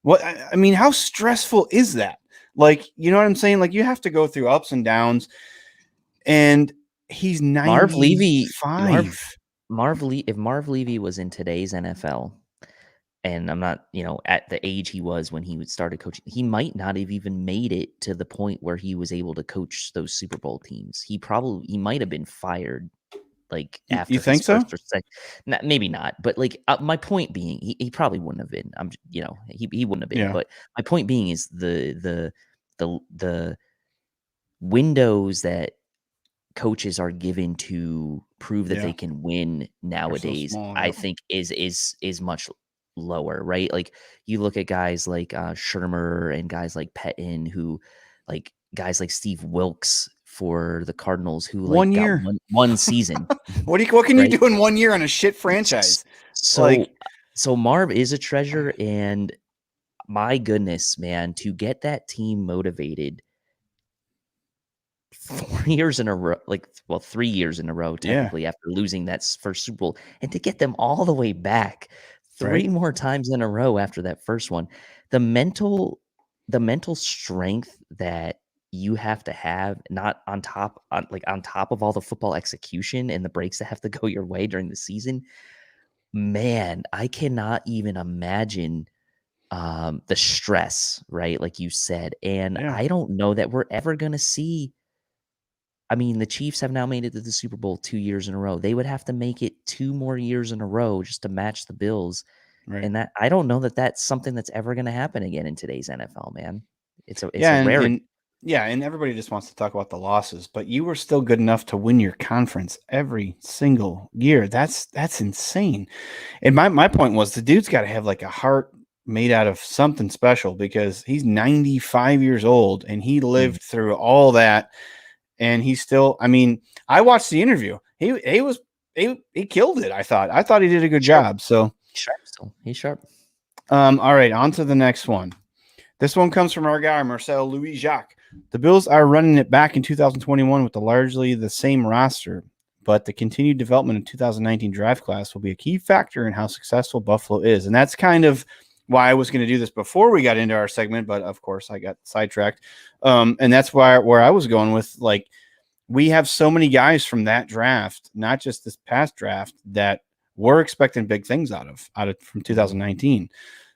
What I mean, how stressful is that? Like, you know what I'm saying? Like, you have to go through ups and downs, and he's 95. If Marv Levy was in today's NFL, and I'm not, at the age he was when he started coaching, he might not have even made it to the point where he was able to coach those Super Bowl teams. He might have been fired like after You his think so? first or second. Maybe not, but like my point being, he probably wouldn't have been. He wouldn't have been. Yeah. But my point being is the windows that coaches are given to prove that they can win nowadays, small, I yep. think is much lower, right? Like you look at guys like Shermer and guys like Pettin, who like guys like Steve Wilkes for the Cardinals, who like 1 got year. one season. What can right? you do in 1 year on a shit franchise? So Marv is a treasure, and my goodness, man, to get that team motivated 4 years in a row, 3 years in a row, technically, after losing that first Super Bowl, and to get them all the way back 3 more times in a row after that first one. The mental strength that you have to have, not on top of all the football execution and the breaks that have to go your way during the season. Man, I cannot even imagine the stress, right? Like you said. And I don't know that we're ever going to see. I mean, the Chiefs have now made it to the Super Bowl 2 years in a row. They would have to make it 2 more years in a row just to match the Bills. Right. And that I don't know that that's something that's ever going to happen again in today's NFL, man. It's a and rarity. And everybody just wants to talk about the losses, but you were still good enough to win your conference every single year. That's insane. And my point was the dude's got to have like a heart made out of something special, because he's 95 years old and he lived through all that. And he's still, I mean, I watched the interview. He killed it. I thought he did a good job. So He's sharp. all right, on to the next one. This one comes from our guy, Marcel Louis Jacques. The Bills are running it back in 2021 with largely the same roster, but the continued development of 2019 draft class will be a key factor in how successful Buffalo is. And that's kind of why I was going to do this before we got into our segment, but of course I got sidetracked. And that's where I was going with, like, we have so many guys from that draft, not just this past draft, that we're expecting big things out of from 2019.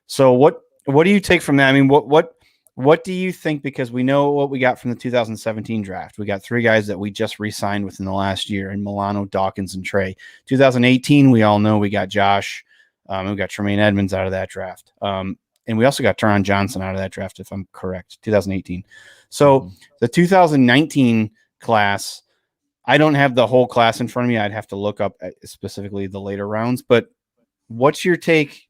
So what do you take from that? I mean, what do you think? Because we know what we got from the 2017 draft. We got 3 guys that we just re-signed within the last year, in Milano, Dawkins, and Trey. 2018, we all know we got Josh. We got Tremaine Edmonds out of that draft. And we also got Teron Johnson out of that draft, if I'm correct, 2018. So the 2019 class, I don't have the whole class in front of me. I'd have to look up specifically the later rounds. But what's your take?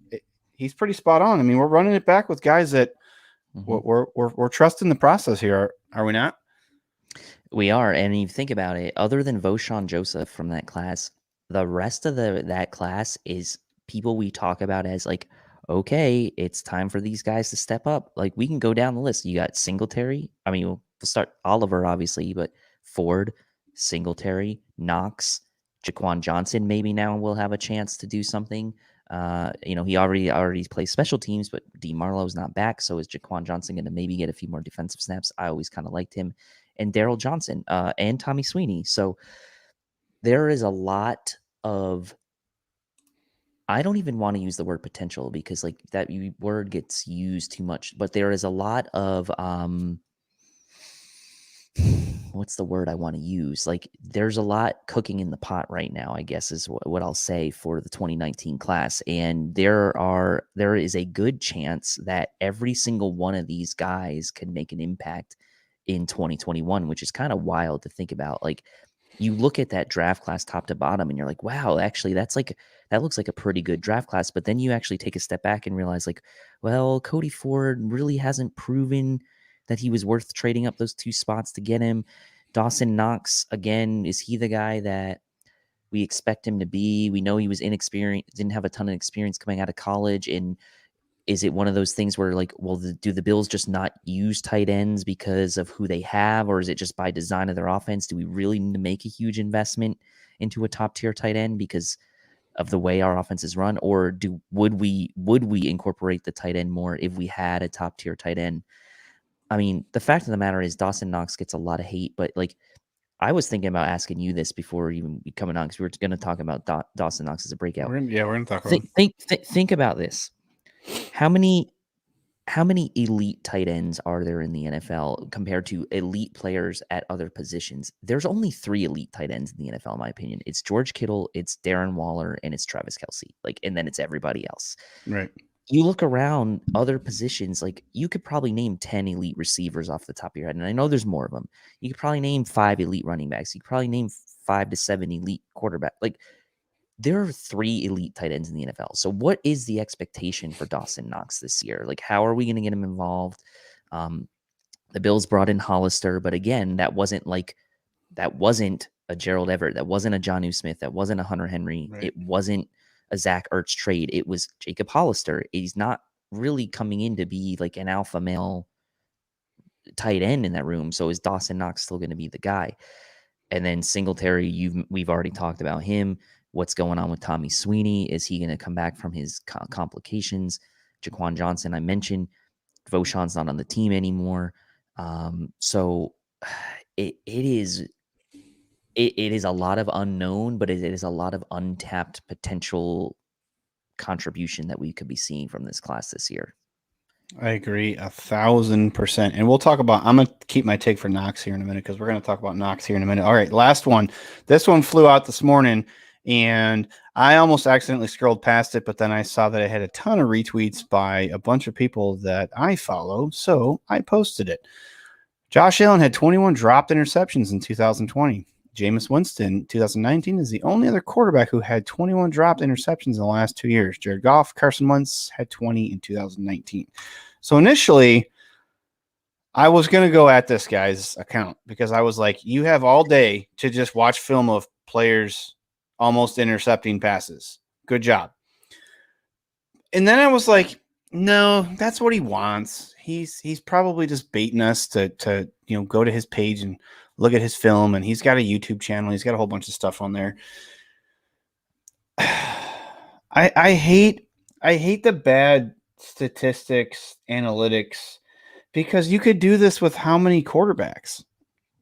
He's pretty spot on. I mean, we're running it back with guys that we're trusting the process here. Are we not? We are. And you think about it, other than Voshon Joseph from that class, the rest of that class is people we talk about as like, okay, it's time for these guys to step up. Like, we can go down the list. You got Singletary. I mean, we'll start Oliver, obviously, but Ford, Singletary, Knox, Jaquan Johnson. Maybe now we'll have a chance to do something. He already plays special teams, but D Marlowe's not back. So is Jaquan Johnson going to maybe get a few more defensive snaps? I always kind of liked him. And Daryl Johnson and Tommy Sweeney. So there is a lot of, I don't even want to use the word potential, because like that word gets used too much, but there is a lot of what's the word I want to use? Like, there's a lot cooking in the pot right now, I guess is what I'll say for the 2019 class. And there is a good chance that every single one of these guys can make an impact in 2021, which is kind of wild to think about. Like, you look at that draft class top to bottom and you're like, wow, actually that looks like a pretty good draft class. But then you actually take a step back and realize, like, well, Cody Ford really hasn't proven that he was worth trading up those 2 spots to get him. Dawson Knox, again, is he the guy that we expect him to be? We know he was inexperienced, didn't have a ton of experience coming out of college. And is it one of those things where, like, well, do the Bills just not use tight ends because of who they have, or is it just by design of their offense? Do we really need to make a huge investment into a top tier tight end because of the way our offense is run, or would we incorporate the tight end more if we had a top tier tight end? I mean, the fact of the matter is Dawson Knox gets a lot of hate, but like, I was thinking about asking you this before even coming on, because we were going to talk about Dawson Knox as a breakout. We're gonna talk about Think about this. How many elite tight ends are there in the NFL compared to elite players at other positions? There's only 3 elite tight ends in the NFL, in my opinion. It's George Kittle, it's Darren Waller, and it's Travis Kelce. Like, and then it's everybody else. right. You look around other positions, like, you could probably name 10 elite receivers off the top of your head. And I know there's more of them. You could probably name 5 elite running backs. You could probably name 5 to 7 elite quarterback. Like, there are 3 elite tight ends in the NFL. So what is the expectation for Dawson Knox this year? Like, how are we going to get him involved? The Bills brought in Hollister, but again, that wasn't a Gerald Everett. That wasn't a Jonnu Smith. That wasn't a Hunter Henry. Right. It wasn't a Zach Ertz trade. It was Jacob Hollister. He's not really coming in to be like an alpha male tight end in that room. So is Dawson Knox still going to be the guy? And then Singletary, we've already talked about him. What's going on with Tommy Sweeney? Is he going to come back from his complications? Jaquan Johnson, I mentioned. Voshan's not on the team anymore. So it is a lot of unknown, but it is a lot of untapped potential contribution that we could be seeing from this class this year. I agree 1,000%. And we'll talk about, I'm going to keep my take for Knox here in a minute, because we're going to talk about Knox here in a minute. All right, last one. This one flew out this morning, and I almost accidentally scrolled past it, but then I saw that it had a ton of retweets by a bunch of people that I follow, so I posted it. Josh Allen had 21 dropped interceptions in 2020. Jameis Winston, 2019, is the only other quarterback who had 21 dropped interceptions in the last 2 years. Jared Goff, Carson Wentz had 20 in 2019. So initially, I was going to go at this guy's account because I was like, you have all day to just watch film of players almost intercepting passes. Good job. And then I was like, no, that's what he wants. He's probably just baiting us to go to his page and look at his film, and he's got a YouTube channel. He's got a whole bunch of stuff on there. I hate the bad statistics, analytics, because you could do this with how many quarterbacks?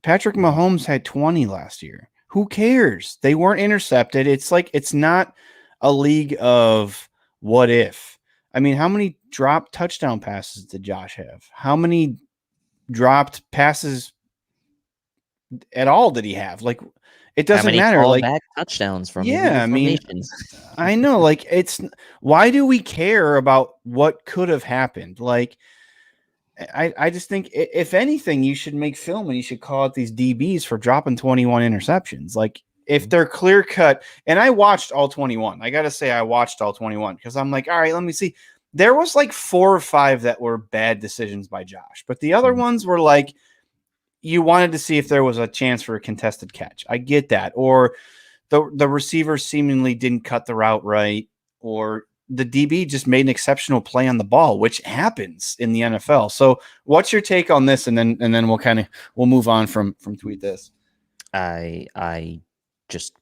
Patrick Mahomes had 20 last year. Who cares? They weren't intercepted. It's like, it's not a league of what if. I mean, how many dropped touchdown passes did Josh have? How many dropped passes at all did he have? Like, it doesn't matter. Like, back touchdowns from yeah, I mean, formations. I know. Like, why do we care about what could have happened? Like, I just think, if anything, you should make film and you should call out these DBs for dropping 21 interceptions. Like, if they're clear cut, and I watched all 21. I got to say, I watched all 21 because I'm like, all right, let me see. There was like 4 or 5 that were bad decisions by Josh, but the other ones were like, you wanted to see if there was a chance for a contested catch. I get that. Or the receiver seemingly didn't cut the route right, or the DB just made an exceptional play on the ball, which happens in the NFL. So what's your take on this? And then we'll move on from tweet this. I just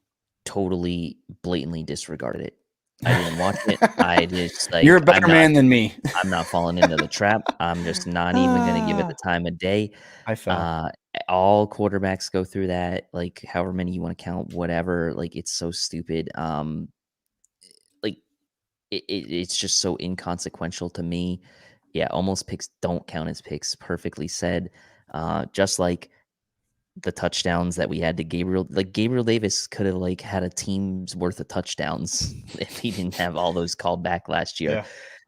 totally blatantly disregarded it. I didn't watch it. I just, like, you're a better man than me. I'm not falling into the trap. I'm just not even going to give it the time of day. I fell. All quarterbacks go through that, like, however many you want to count, whatever. Like, it's so stupid. Like, it's just so inconsequential to me. Yeah, almost picks don't count as picks. Perfectly said. Just like the touchdowns that we had to Gabriel. Like Gabriel Davis could have like had a team's worth of touchdowns if he didn't have all those called back last year.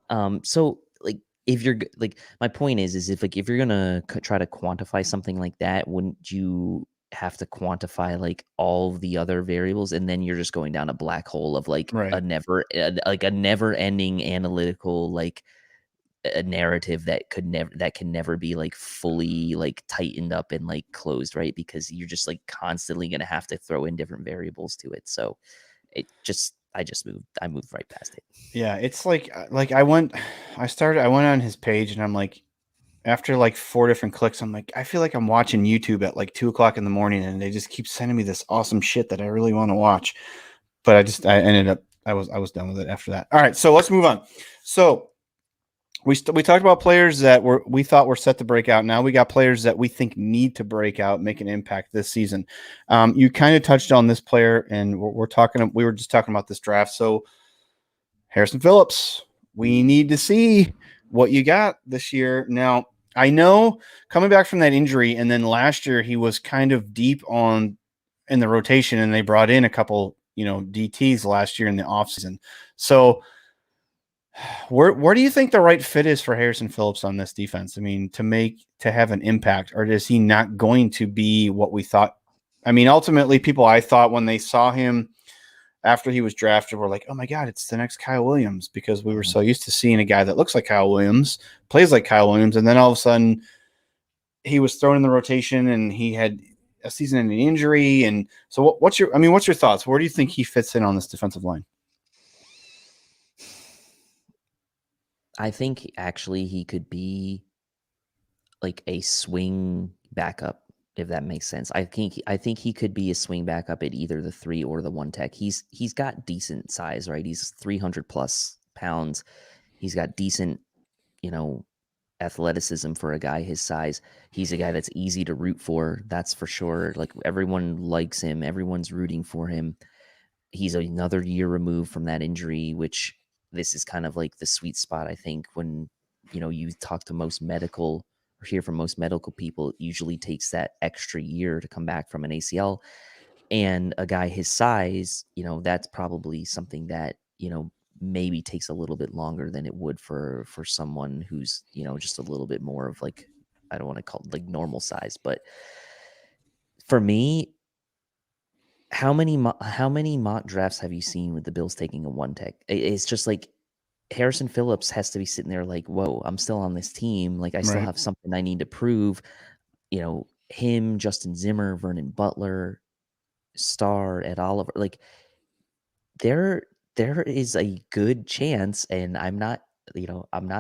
Yeah. So like if you're like my point is if you're gonna try to quantify something like that, wouldn't you have to quantify like all the other variables, and then you're just going down a black hole of like Right. a never ending analytical like a narrative that can never be like fully like tightened up and like closed, right? Because you're just like constantly going to have to throw in different variables to it. So I moved right past it. Yeah, it's like I went on his page and I'm like, after like 4 different clicks, I'm like, I feel like I'm watching YouTube at like 2 o'clock in the morning, and they just keep sending me this awesome shit that I really want to watch. But I ended up I was done with it after that. All right, so let's move on. So we talked about players that we thought were set to break out. Now we got players that we think need to break out, make an impact this season. You kind of touched on this player, and we were just talking about this draft. So Harrison Phillips, we need to see what you got this year. Now, I know coming back from that injury, and then last year he was kind of deep in the rotation, and they brought in a couple, DTs last year in the offseason. So where do you think the right fit is for Harrison Phillips on this defense? I mean, to have an impact, or is he not going to be what we thought? I mean, ultimately, people I thought when they saw him after he was drafted were like, oh my God, it's the next Kyle Williams, because we were so used to seeing a guy that looks like Kyle Williams, plays like Kyle Williams, and then all of a sudden he was thrown in the rotation and he had a season-ending injury. And so what's your thoughts? Where do you think he fits in on this defensive line? I think actually he could be like a swing backup, if that makes sense. I think he could be a swing backup at either the 3 or the 1 tech. He's got decent size, right? He's 300 plus pounds. He's got decent, athleticism for a guy his size. He's a guy that's easy to root for, that's for sure. Like everyone likes him, everyone's rooting for him. He's another year removed from that injury, which this is kind of like the sweet spot, I think, when you talk to most medical or hear from most medical people, it usually takes that extra year to come back from an ACL. And a guy his size, that's probably something that maybe takes a little bit longer than it would for someone who's just a little bit more of like, I don't want to call it like normal size. But for me, how many mock drafts have you seen with the Bills taking a 1 tech? It's just like Harrison Phillips has to be sitting there like, whoa, I'm still on this team. Like I still have something I need to prove. Him, Justin Zimmer, Vernon Butler, Starr, Ed Oliver, like there is a good chance, and I'm not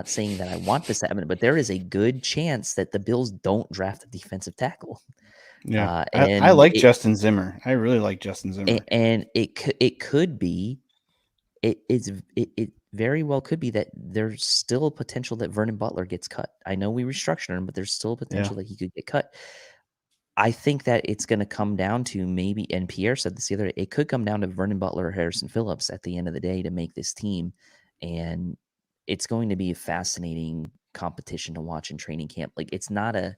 saying that I want this to happen, but there is a good chance that the Bills don't draft a defensive tackle. Yeah, And I like Justin Zimmer. I really like Justin Zimmer. And it could be, it very well could be that there's still a potential that Vernon Butler gets cut. I know we restructured him, but there's still a potential that he could get cut. I think that it's going to come down to maybe, and Pierre said this the other day, it could come down to Vernon Butler or Harrison Phillips at the end of the day to make this team. And it's going to be a fascinating competition to watch in training camp. Like it's not a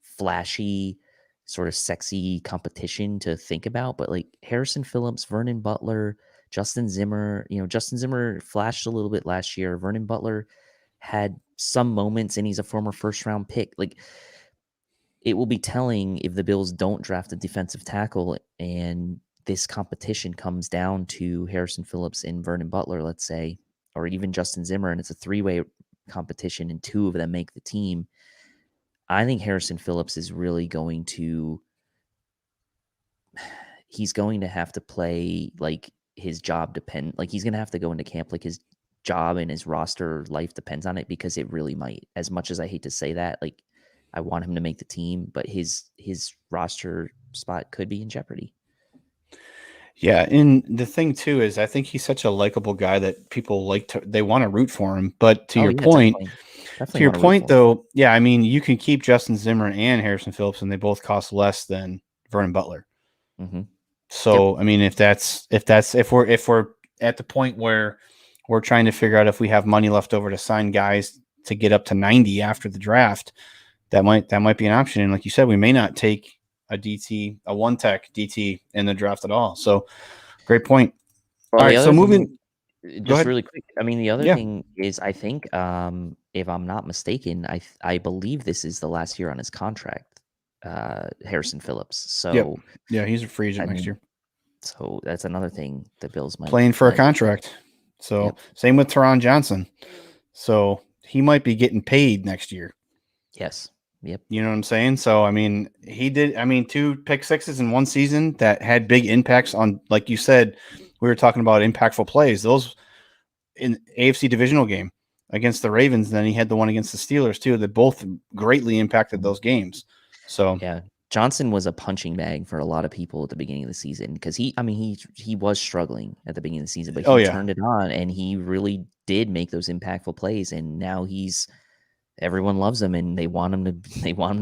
flashy, sort of sexy competition to think about, but like Harrison Phillips, Vernon Butler, Justin Zimmer, Justin Zimmer flashed a little bit last year. Vernon Butler had some moments, and he's a former first-round pick. Like it will be telling if the Bills don't draft a defensive tackle and this competition comes down to Harrison Phillips and Vernon Butler, let's say, or even Justin Zimmer, and it's a 3-way competition and 2 of them make the team. I think Harrison Phillips is really he's going to have to play like his job like he's going to have to go into camp like his job and his roster life depends on it, because it really might. As much as I hate to say that, like I want him to make the team, but his roster spot could be in jeopardy. Yeah, and the thing too is I think he's such a likable guy that people they want to root for him. But to your point, definitely though, yeah, I mean, you can keep Justin Zimmer and Harrison Phillips, and they both cost less than Vernon Butler. Mm-hmm. So, yep. I mean, if we're at the point where we're trying to figure out if we have money left over to sign guys to get up to 90 after the draft, that might be an option. And like you said, we may not take a DT, a one tech DT in the draft at all. So great point. Well, All the right, so other thing, go just ahead. really quick. I mean, the other Yeah. thing is, I think, if I'm not mistaken, I believe this is the last year on his contract, Harrison Phillips. Yep. So, Yeah, he's a free agent I next mean, year, so that's another thing the Bills might playing for a like. contract. So Yep. same with Teron Johnson. So he might be getting paid next year. Yes. Yep. You know what I'm saying? So, I mean, he did, 2 pick-sixes in one season that had big impacts on, like you said, we were talking about impactful plays. Those in AFC divisional game against the Ravens, and then he had the one against the Steelers too, that both greatly impacted those games. So, Yeah. Johnson was a punching bag for a lot of people at the beginning of the season because he was struggling at the beginning of the season, but oh he yeah. turned it on and he really did make those impactful plays. And now everyone loves him and they want him to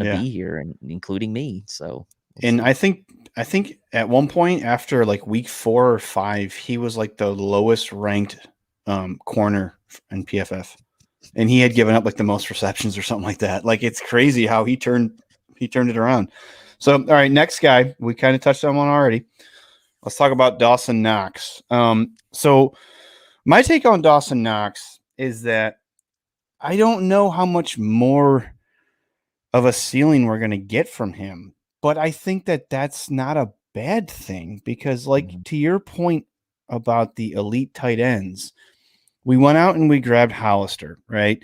Yeah. be here, and including me. So we'll And see. I think at one point after like week 4 or 5, he was like the lowest ranked corner in PFF. And he had given up like the most receptions or something like that. Like it's crazy how he turned it around. So all right, next guy, we kind of touched on one already. Let's talk about Dawson Knox. So my take on Dawson Knox is that I don't know how much more of a ceiling we're going to get from him, but I think that that's not a bad thing because, like, Mhm. to your point about the elite tight ends, we went out and we grabbed Hollister, right?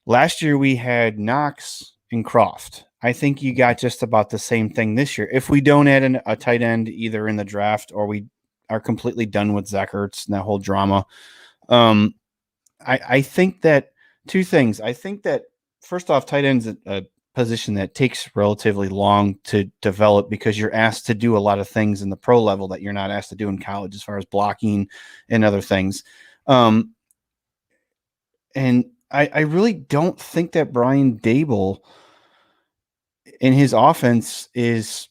Last year we had Knox and Croft. I think you got just about the same thing this year. If we don't add a tight end either in the draft or we are completely done with Zach Ertz and that whole drama, um, I think that two things. I think that first off, tight end's a position that takes relatively long to develop because you're asked to do a lot of things in the pro level that you're not asked to do in college as far as blocking and other things. Um, and I really don't think that Brian Dable in his offense is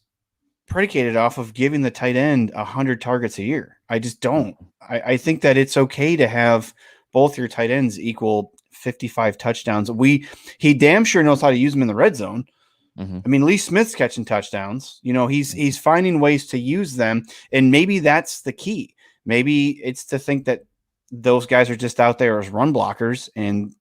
predicated off of giving the tight end 100 targets a year. I just don't. I think that it's okay to have both your tight ends equal 55 touchdowns. He damn sure knows how to use them in the red zone. Mm-hmm. I mean, Lee Smith's catching touchdowns. You know, he's finding ways to use them, and maybe that's the key. Maybe it's to think that those guys are just out there as run blockers and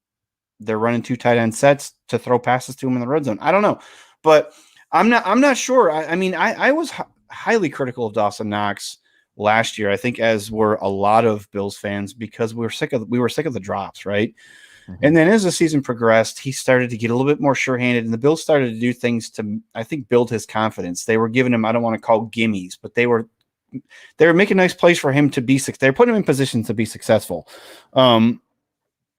they're running 2 tight end sets to throw passes to him in the red zone. I don't know, but I'm not sure. I was highly critical of Dawson Knox last year. I think as were a lot of Bills fans because we were sick of the drops, right? Mm-hmm. And then as the season progressed, he started to get a little bit more sure-handed, and the Bills started to do things to, I think, build his confidence. They were giving him, I don't want to call gimmies, but they were making nice plays for him to be. They were putting him in positions to be successful.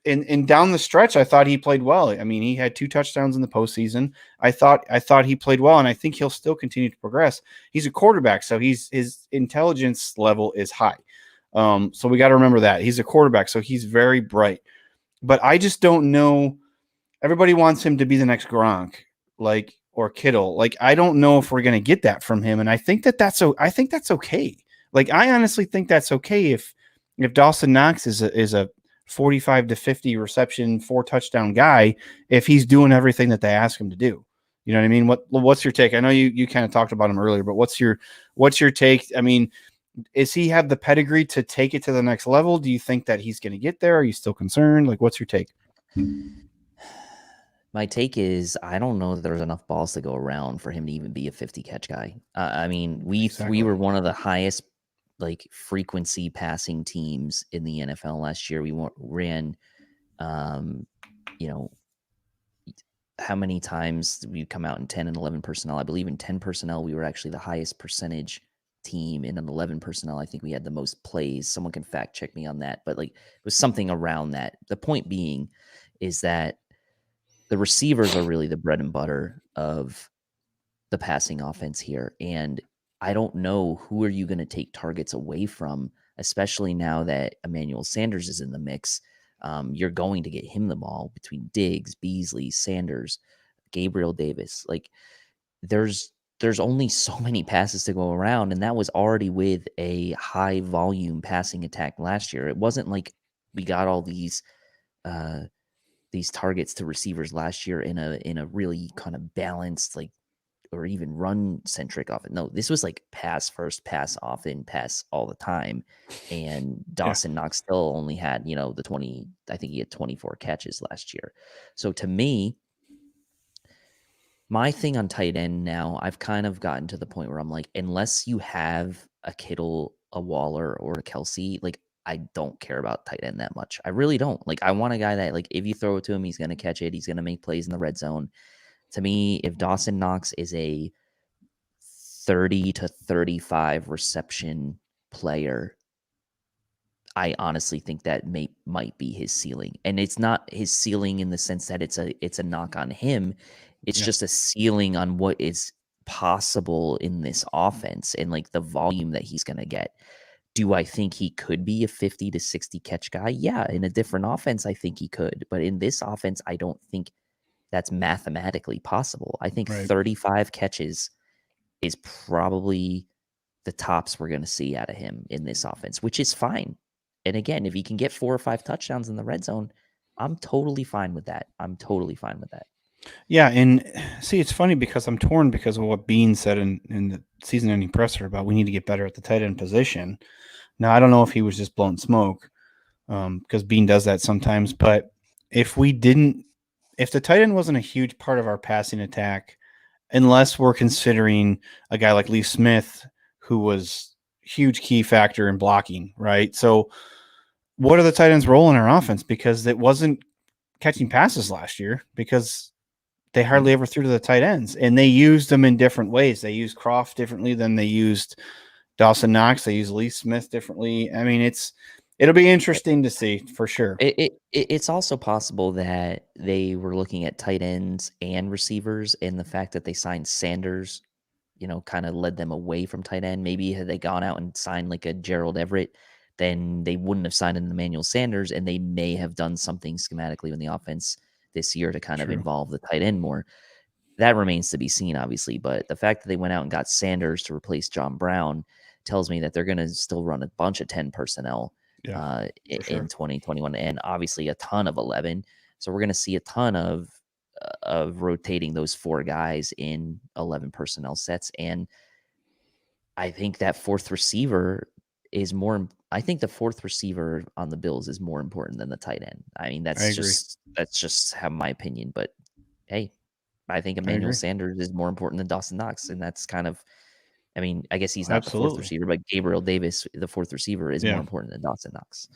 And down the stretch, I thought he played well. I mean, he had 2 touchdowns in the postseason. I thought he played well, and I think he'll still continue to progress. He's a quarterback, so his intelligence level is high. So we got to remember that he's a quarterback, so he's very bright. But I just don't know. Everybody wants him to be the next Gronk, or Kittle. Like I don't know if we're going to get that from him, and I think that's okay. Like I honestly think that's okay if Dawson Knox is a 45 to 50 reception, 4 touchdown guy if he's doing everything that they ask him to do. You know what I mean? What's your take? I know you kind of talked about him earlier, but what's your take? I mean, is he have the pedigree to take it to the next level? Do you think that he's going to get there? Are you still concerned? Like, what's your take? My take is I don't know that there's enough balls to go around for him to even be a 50 catch guy. I mean, we Exactly. were one of the highest frequency passing teams in the NFL last year. We ran, you know, how many times did we come out in 10 and 11 personnel? I believe in 10 personnel, we were actually the highest percentage team. In an 11 personnel, I think we had the most plays. Someone can fact check me on that, but it was something around that. The point being is that the receivers are really the bread and butter of the passing offense here. And I don't know who are you going to take targets away from, especially now that Emmanuel Sanders is in the mix. You're going to get him the ball between Diggs, Beasley, Sanders, Gabriel Davis. Like there's only so many passes to go around, and that was already with a high volume passing attack last year. It wasn't like we got all these targets to receivers last year in a really kind of balanced, or even run centric offense. No, this was like pass first, pass often, pass all the time. And Dawson Knox still only had, the 20, I think he had 24 catches last year. So to me, my thing on tight end now, I've kind of gotten to the point where I'm like, unless you have a Kittle, a Waller, or a Kelsey, like I don't care about tight end that much. I really don't. Like I want a guy that like if you throw it to him, he's gonna catch it, he's gonna make plays in the red zone. To me, if Dawson Knox is a 30 to 35 reception player, I honestly think that might be his ceiling. And it's not his ceiling in the sense that it's a knock on him. It's just a ceiling on what is possible in this offense and like the volume that he's going to get. Do I think he could be a 50 to 60 catch guy? Yeah, in a different offense I think he could, but in this offense I don't think that's mathematically possible. I think Right. 35 catches is probably the tops we're going to see out of him in this offense, which is fine. And again, if he can get 4 or 5 touchdowns in the red zone, I'm totally fine with that. I'm totally fine with that. Yeah, and see, it's funny because I'm torn because of what Bean said in the season-ending presser about we need to get better at the tight end position. Now, I don't know if he was just blowing smoke because Bean does that sometimes, but if the tight end wasn't a huge part of our passing attack, unless we're considering a guy like Lee Smith, who was huge key factor in blocking, right? So what are the tight ends' role in our offense? Because it wasn't catching passes last year because they hardly ever threw to the tight ends, and they used them in different ways. They used Croft differently than they used Dawson Knox. They used Lee Smith differently. I mean, it'll be interesting to see for sure. It's also possible that they were looking at tight ends and receivers, and the fact that they signed Sanders, kind of led them away from tight end. Maybe had they gone out and signed like a Gerald Everett, then they wouldn't have signed an Emmanuel Sanders, and they may have done something schematically in the offense this year to kind of True. involve the tight end more. That remains to be seen, obviously. But the fact that they went out and got Sanders to replace John Brown tells me that they're going to still run a bunch of 10 personnel in 2021, and obviously a ton of 11. So we're going to see a ton of rotating those 4 guys in 11 personnel sets. And I think that fourth receiver is more. I think the fourth receiver on the Bills is more important than the tight end. I mean, I agree. that's just have my opinion. But hey, I think Emmanuel Sanders is more important than Dawson Knox, and that's kind of. I mean, I guess he's not the fourth receiver, but Gabriel Davis, the fourth receiver, is more important than Dawson Knox.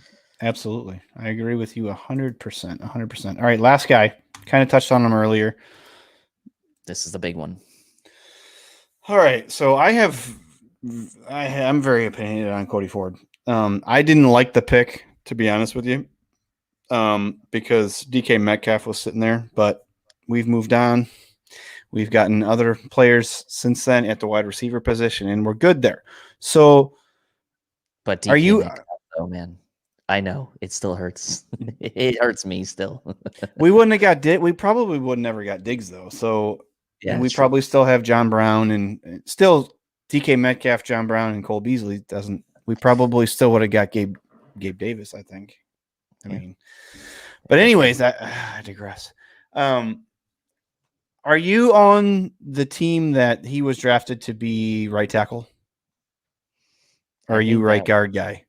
Absolutely. I agree with you 100%. 100%. All right, last guy. Kind of touched on him earlier. This is the big one. All right, so I'm very opinionated on Cody Ford. I didn't like the pick, to be honest with you, because DK Metcalf was sitting there, but we've moved on. We've gotten other players since then at the wide receiver position, and we're good there. So, but DK Metcalf, though, man, I know it still hurts. It hurts me still. We wouldn't have got we probably would never got Diggs though. So, and we probably still have John Brown and still DK Metcalf, John Brown, and Cole Beasley doesn't. We probably still would have got Gabe Davis, I think. I mean, but anyways, I digress. Are you on the team that he was drafted to be right tackle? Or are you right guard guy?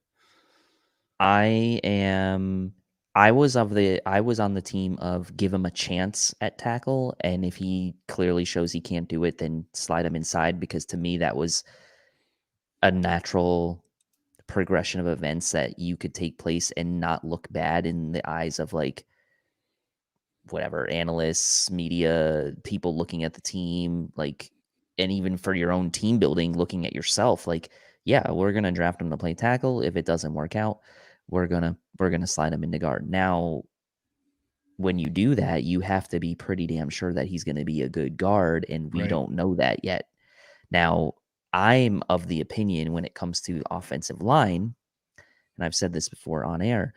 I am. I was on the team of give him a chance at tackle, and if he clearly shows he can't do it, then slide him inside, because to me that was a natural progression of events that you could take place and not look bad in the eyes of like whatever analysts, media, people looking at the team, like, and even for your own team building, looking at yourself, like, yeah, we're gonna draft him to play tackle. If it doesn't work out, we're gonna slide him into guard. Now, when you do that, you have to be pretty damn sure that he's gonna be a good guard, and we don't know that yet. Now, I'm of the opinion when it comes to offensive line, and I've said this before on air,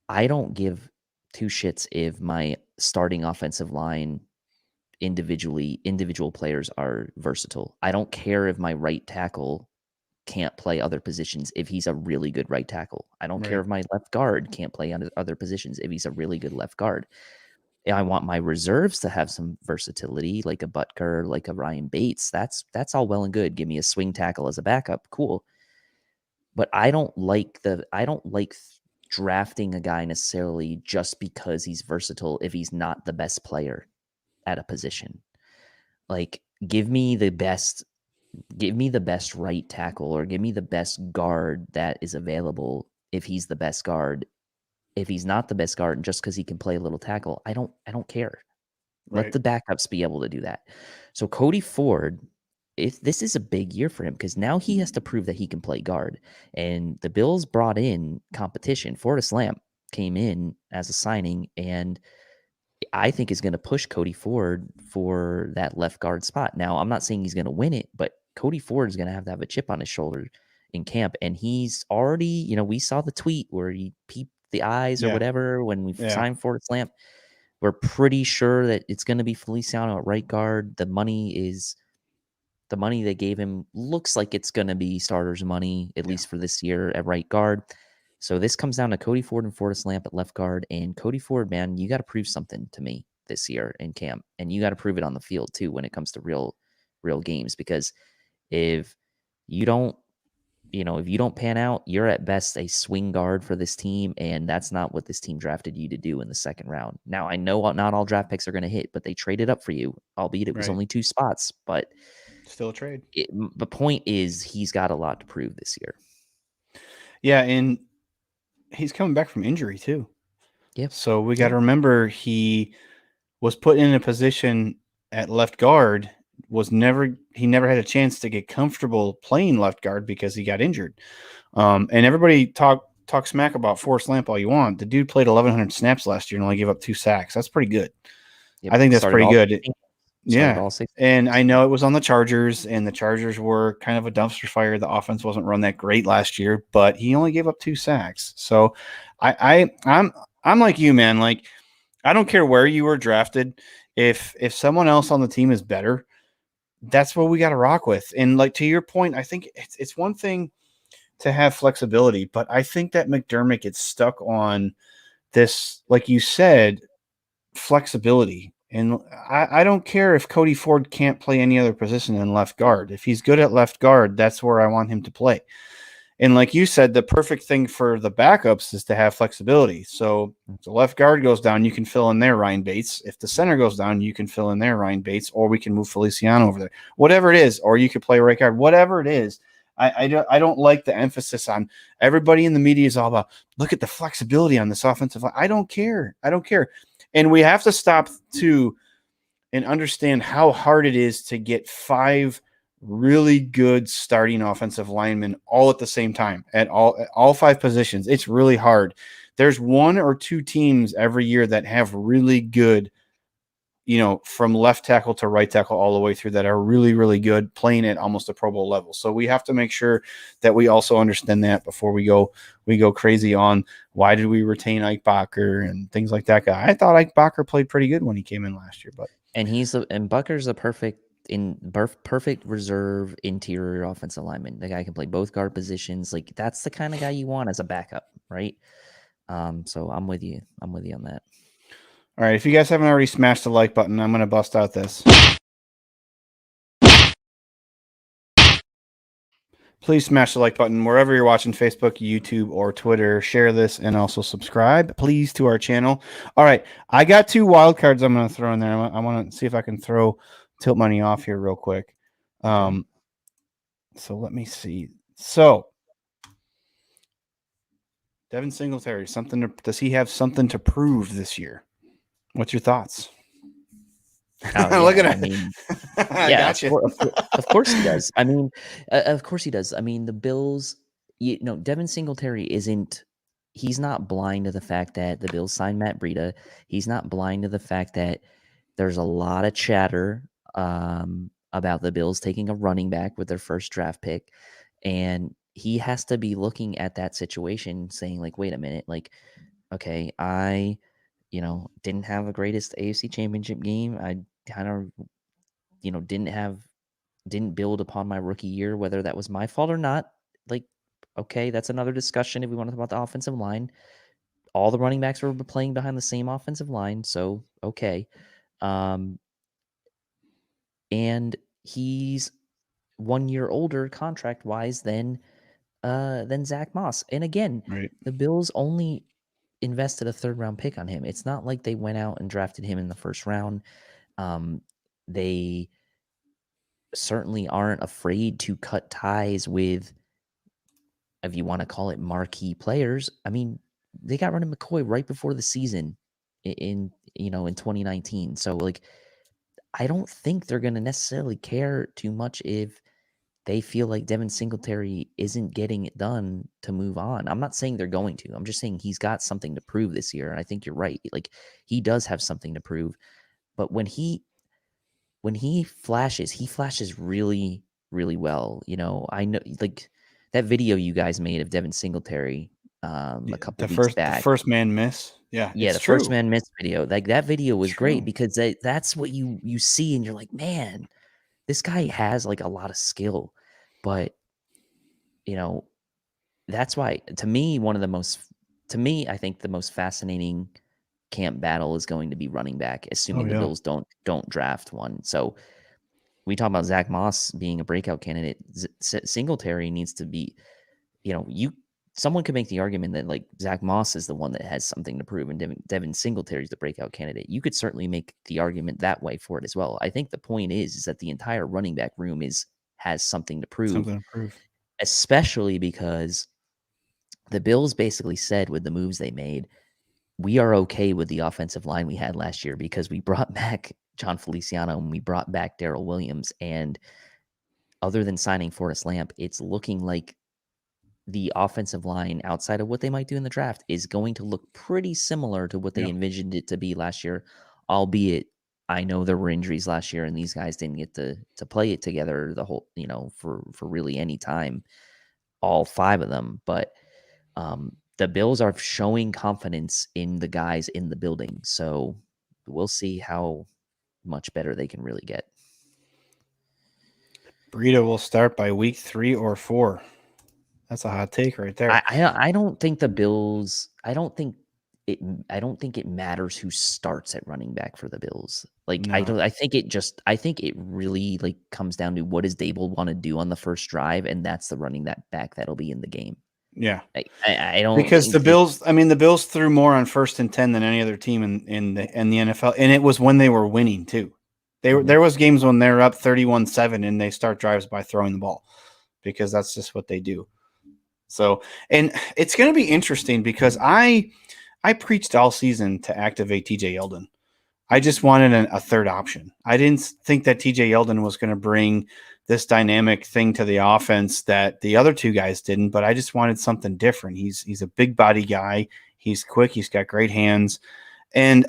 I don't give 2 shits if my starting offensive line individual players are versatile. I don't care if my right tackle can't play other positions if he's a really good right tackle. I don't care if my left guard can't play other positions if he's a really good left guard. I want my reserves to have some versatility, like a Butker, like a Ryan Bates. That's all well and good. Give me a swing tackle as a backup, cool. But I don't like drafting a guy necessarily just because he's versatile if he's not the best player at a position. Like, give me the best right tackle, or give me the best guard that is available if he's the best guard. If he's not the best guard, just because he can play a little tackle, I don't care. Let Right. the backups be able to do that. So Cody Ford, if this is a big year for him, because now he has to prove that he can play guard. And the Bills brought in competition. Fortis Lamp came in as a signing, and I think is going to push Cody Ford for that left guard spot. Now, I'm not saying he's going to win it, but Cody Ford is going to have a chip on his shoulder in camp. And he's already, we saw the tweet where he peeped the eyes or Yeah. whatever when we Yeah. signed Fortis Lamp. We're pretty sure that it's going to be Feliciano at right guard. The money they gave him looks like it's going to be starters money, at least for this year at right guard. So this comes down to Cody Ford and Fortis Lamp at left guard. And Cody Ford, man, you got to prove something to me this year in camp. And you got to prove it on the field too when it comes to real games. Because if you don't, if you don't pan out, you're at best a swing guard for this team, and that's not what this team drafted you to do in the second round. Now, I know not all draft picks are going to hit, but they traded up for you, albeit it was Right. only 2 spots. But Still a trade. the point is he's got a lot to prove this year. Yeah, and he's coming back from injury too. Yep. So we got to remember he was put in a position at left guard. He never had a chance to get comfortable playing left guard because he got injured. And everybody talk smack about Forrest Lamp all you want. The dude played 1,100 snaps last year and only gave up 2 sacks. That's pretty good. Yep. I think that's Started pretty all good. 16. Yeah. All 16. And I know it was on the Chargers, and the Chargers were kind of a dumpster fire. The offense wasn't run that great last year, but he only gave up 2 sacks. So I'm like you, man. Like, I don't care where you were drafted. If someone else on the team is better, that's what we got to rock with. And like, to your point, I think it's one thing to have flexibility, but I think that McDermott gets stuck on this, like you said, flexibility. And I don't care if Cody Ford can't play any other position than left guard. If he's good at left guard, that's where I want him to play. And like you said, the perfect thing for the backups is to have flexibility. So if the left guard goes down, you can fill in there Ryan Bates. If the center goes down, you can fill in there Ryan Bates, or we can move Feliciano over there. Whatever it is, or you could play right guard. Whatever it is, I don't like the emphasis on everybody in the media is all about look at the flexibility on this offensive line. I don't care. And we have to stop too and understand how hard it is to get 5 really good starting offensive linemen all at the same time at all 5 positions. It's really hard. There's 1 or 2 teams every year that have really good, from left tackle to right tackle all the way through that are really, really good, playing at almost a Pro Bowl level. So we have to make sure that we also understand that before we go crazy on why did we retain Ike Bacher and things like that. I thought Ike Bacher played pretty good when he came in last year, but Bucker's the perfect reserve interior offensive lineman. The guy can play both guard positions. Like, that's the kind of guy you want as a backup, right? So I'm with you. I'm with you on that. All right, if you guys haven't already smashed the like button, I'm going to bust out this. Please smash the like button wherever you're watching, Facebook, YouTube, or Twitter. Share this and also subscribe, please, to our channel. All right, I got 2 wild cards I'm going to throw in there. I want to see if I can throw Tilt Money off here real quick. So let me see. So Devin Singletary, does he have something to prove this year? What's your thoughts? Oh, yeah. Look at it. I mean, I yeah, got you. of course he does. I mean, of course he does. I mean, the Bills, Devin Singletary he's not blind to the fact that the Bills signed Matt Breida. He's not blind to the fact that there's a lot of chatter about the Bills taking a running back with their first draft pick. And he has to be looking at that situation saying, like, wait a minute, like, okay, I didn't have the greatest AFC championship game. I kind of, didn't build upon my rookie year, whether that was my fault or not. Like, okay, that's another discussion if we want to talk about the offensive line. all the running backs were playing behind the same offensive line, so okay. And he's 1 year older contract wise than Zach Moss. And again, Right. the Bills only invested a 3rd round pick on him. It's not like they went out and drafted him in the 1st round. They certainly aren't afraid to cut ties with, if you want to call it, marquee players. I mean, they got rid of McCoy right before the season in 2019. So like, I don't think they're going to necessarily care too much if they feel like Devin Singletary isn't getting it done to move on. I'm not saying they're going to. I'm just saying he's got something to prove this year. And I think you're right. Like, he does have something to prove. But when he flashes, he flashes really, really well. I know, like, that video you guys made of Devin Singletary a couple weeks The back. first man miss. Yeah, Yeah, it's the first true. man miss video. Like, that video was True. great because that's what you see, and you're like, man, this guy has like a lot of skill. But that's why, to me, I think the most fascinating camp battle is going to be running back, assuming the yeah. Bills don't draft one. So we talk about Zach Moss being a breakout candidate. Singletary needs to be, someone could make the argument that like Zach Moss is the one that has something to prove, and Devin Singletary is the breakout candidate. You could certainly make the argument that way for it as well. I think the point is that the entire running back room has something to prove, Something to prove. especially because the Bills basically said with the moves they made, we are okay with the offensive line we had last year because we brought back John Feliciano and we brought back Darrell Williams. And other than signing Forrest Lamp, it's looking like the offensive line, outside of what they might do in the draft, is going to look pretty similar to what they Yeah. envisioned it to be last year, albeit I know there were injuries last year and these guys didn't get to play it together the whole, for really any time, all 5 of them. But the Bills are showing confidence in the guys in the building. So we'll see how much better they can really get. Breida will start by week 3 or 4. That's a hot take right there. I don't think the Bills. I don't think it matters who starts at running back for the Bills. Like, No. I think it really like comes down to what does Dable want to do on the first drive, and that's the running that back that'll be in the game. Yeah. I don't Because think the Bills, the Bills threw more on 1st and 10 than any other team in the NFL, and it was when they were winning too. There was games when they're up 31-7 and they start drives by throwing the ball because that's just what they do. So, and it's going to be interesting because I preached all season to activate TJ Yeldon. I just wanted a 3rd option. I didn't think that TJ Yeldon was going to bring this dynamic thing to the offense that the other 2 guys didn't, but I just wanted something different. He's a big body guy. He's quick. He's got great hands. And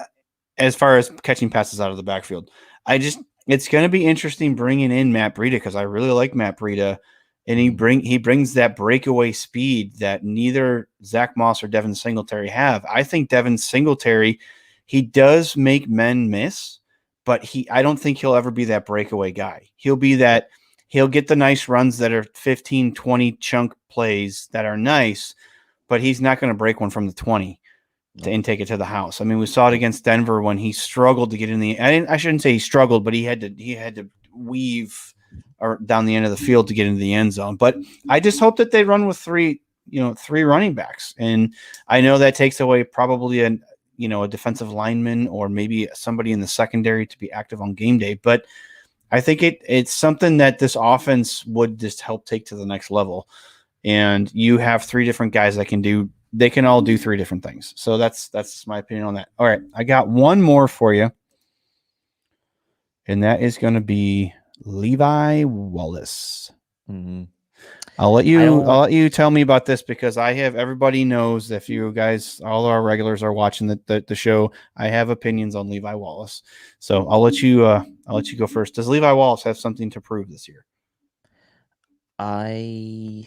as far as catching passes out of the backfield, it's going to be interesting bringing in Matt Breida because I really like Matt Breida. And he brings that breakaway speed that neither Zach Moss or Devin Singletary have. I think Devin Singletary, he does make men miss, but I don't think he'll ever be that breakaway guy. He'll get the nice runs that are 15, 20 chunk plays that are nice, but he's not going to break one from the 20 and take it to the house. I mean, we saw it against Denver when he struggled to get in the. I shouldn't say he struggled, but he had to weave or down the end of the field to get into the end zone. But I just hope that they run with 3 running backs, and I know that takes away probably a defensive lineman or maybe somebody in the secondary to be active on game day. But I think it's something that this offense would just help take to the next level. And you have 3 different guys that they can all do 3 different things. So that's my opinion on that. All right. I got one more for you. And that is going to be Levi Wallace. I'll let you tell me about this because everybody knows, if you guys, all our regulars are watching the show, I have opinions on Levi Wallace. So I'll let you go first. Does Levi Wallace have something to prove this year? I'm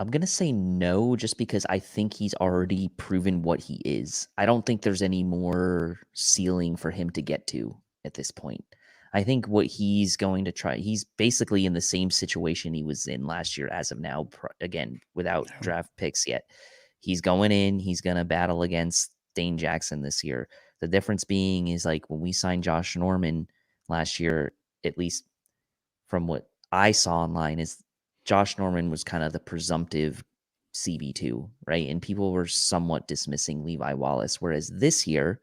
going to say no, just because I think he's already proven what he is. I don't think there's any more ceiling for him to get to at this point. I think what he's going to try, he's basically in the same situation he was in last year as of now, again, without draft picks yet. He's going in. He's going to battle against Dane Jackson this year. The difference being is like when we signed Josh Norman last year, at least from what I saw online, is Josh Norman was kind of the presumptive CB2, right? And people were somewhat dismissing Levi Wallace. Whereas this year,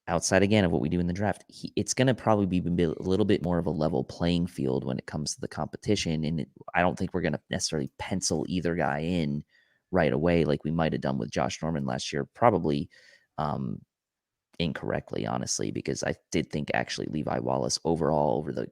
outside again of what we do in the draft, it's going to probably be a little bit more of a level playing field when it comes to the competition. And I don't think we're going to necessarily pencil either guy in right away like we might have done with Josh Norman last year, probably incorrectly, honestly, because I did think actually Levi Wallace overall over the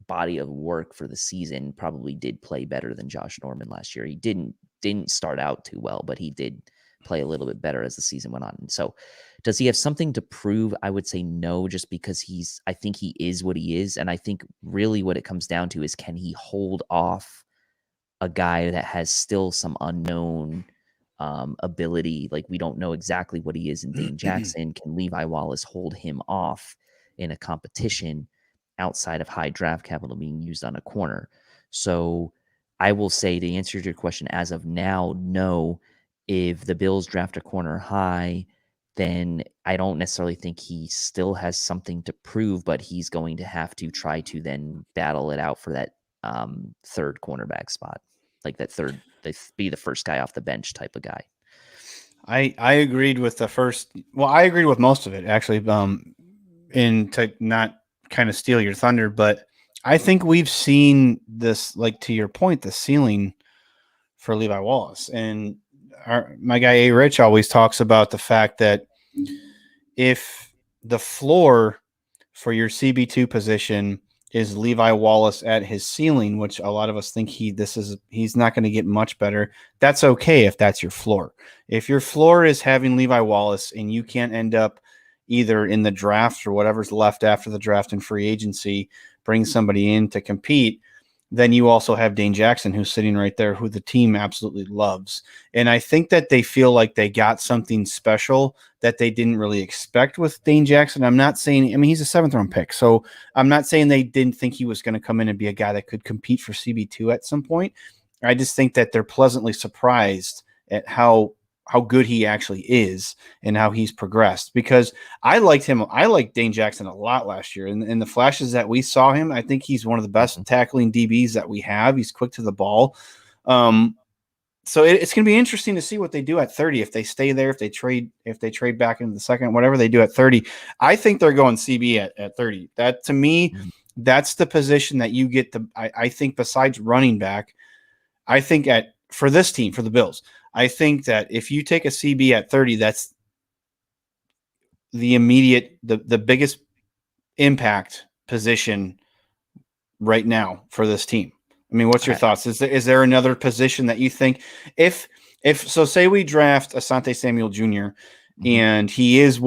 body of work for the season probably did play better than Josh Norman last year. He didn't start out too well, but he did play a little bit better as the season went on. And so does he have something to prove? I would say no, just because I think he is what he is. And I think really what it comes down to is, can he hold off a guy that has still some unknown ability? Like, we don't know exactly what he is in Dane Jackson. Can Levi Wallace hold him off in a competition outside of high draft capital being used on a corner? So I will say, to answer your question, as of now, no. If the Bills draft a corner high, then I don't necessarily think he still has something to prove, but he's going to have to try to then battle it out for that third cornerback spot, like that third, be the first guy off the bench type of guy. I agreed with the first. Well, I agreed with most of it actually. In to not kind of steal your thunder, but I think we've seen this, like to your point, the ceiling for Levi Wallace. And my guy A. Rich always talks about the fact that if the floor for your CB2 position is Levi Wallace at his ceiling, which a lot of us think he's not going to get much better, that's okay if that's your floor. If your floor is having Levi Wallace and you can't end up either in the draft or whatever's left after the draft and free agency, bring somebody in to compete, then you also have Dane Jackson, who's sitting right there, who the team absolutely loves. And I think that they feel like they got something special that they didn't really expect with Dane Jackson. I'm not saying, I mean, he's a 7th-round pick, so I'm not saying they didn't think he was going to come in and be a guy that could compete for CB2 at some point. I just think that they're pleasantly surprised at how good he actually is and how he's progressed, because I liked him. I liked Dane Jackson a lot last year. In the flashes that we saw him, I think he's one of the best tackling DBs that we have. He's quick to the ball. So it's going to be interesting to see what they do at 30. If they stay there, if they trade back into the second, whatever they do at 30, I think they're going CB at 30. That, to me, that's the position that you get I think besides running back, I think for this team, for the Bills, I think that if you take a CB at 30, that's the immediate, the biggest impact position right now for this team. I mean, what's your thoughts? Is there another position that you think, if so, say we draft Asante Samuel Jr. and he is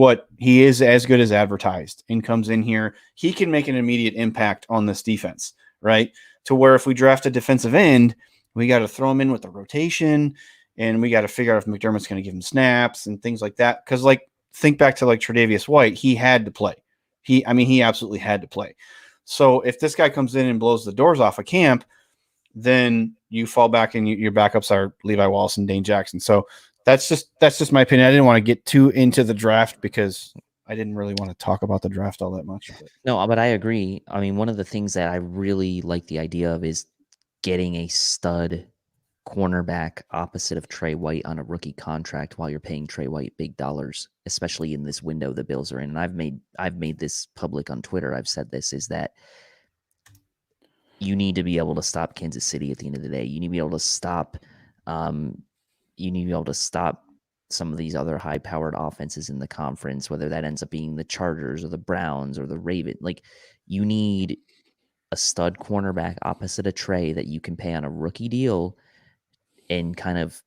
as good as advertised and comes in here, he can make an immediate impact on this defense, right? To where if we draft a defensive end, we got to throw him in with the rotation, and we got to figure out if McDermott's going to give him snaps and things like that. Because, like, think back to like Tre'Davious White, he had to play. He absolutely had to play. So if this guy comes in and blows the doors off of camp, then you fall back and your backups are Levi Wallace and Dane Jackson. So that's just my opinion. I didn't want to get too into the draft because I didn't really want to talk about the draft all that much. No, but I agree. I mean, one of the things that I really like the idea of is getting a stud cornerback opposite of Trey White on a rookie contract while you're paying Trey White big dollars, especially in this window the Bills are in. And I've made this public on Twitter. I've said this, is that you need to be able to stop Kansas City at the end of the day. You need to be able to stop some of these other high-powered offenses in the conference, whether that ends up being the Chargers or the Browns or the Ravens. Like, you need a stud cornerback opposite a Trey that you can pay on a rookie deal and kind of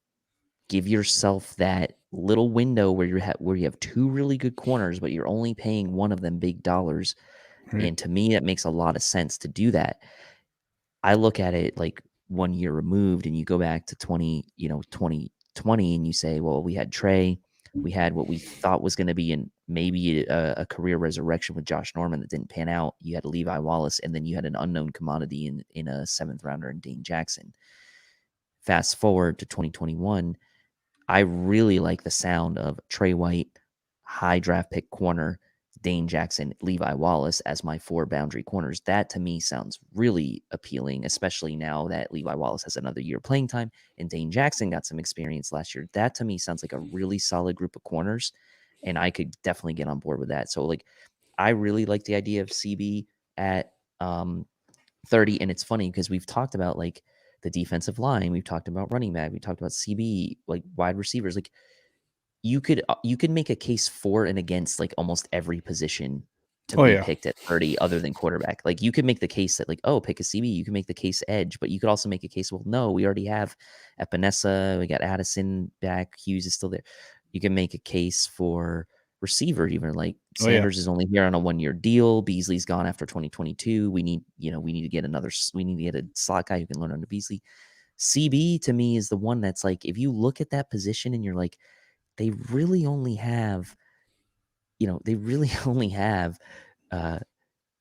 give yourself that little window where you have two really good corners, but you're only paying one of them big dollars. Right. And to me, that makes a lot of sense to do that. I look at it like 1 year removed, and you go back to 2020, and you say, well, we had Trey, we had what we thought was going to be maybe a career resurrection with Josh Norman that didn't pan out. You had Levi Wallace, and then you had an unknown commodity in a 7th rounder in Dane Jackson. Fast forward to 2021, I really like the sound of Trey White, high draft pick corner, Dane Jackson, Levi Wallace as my 4 boundary corners. That to me sounds really appealing, especially now that Levi Wallace has another year playing time and Dane Jackson got some experience last year. That to me sounds like a really solid group of corners, and I could definitely get on board with that. So like, I really like the idea of CB at 30, and it's funny because we've talked about like the defensive line, we've talked about running back, we talked about CB, like wide receivers, like you could make a case for and against like almost every position to Oh be yeah. picked at 30 other than quarterback. Like you could make the case that like, oh, pick a CB, you can make the case edge, but you could also make a case, well, no, we already have Epinessa, we got Addison back, Hughes is still there. You can make a case for receiver, even like Oh yeah. Sanders is only here on a 1-year deal. Beasley's gone after 2022. We need to get a slot guy who can learn under Beasley. CB to me is the one that's like, if you look at that position and you're like, they really only have, uh,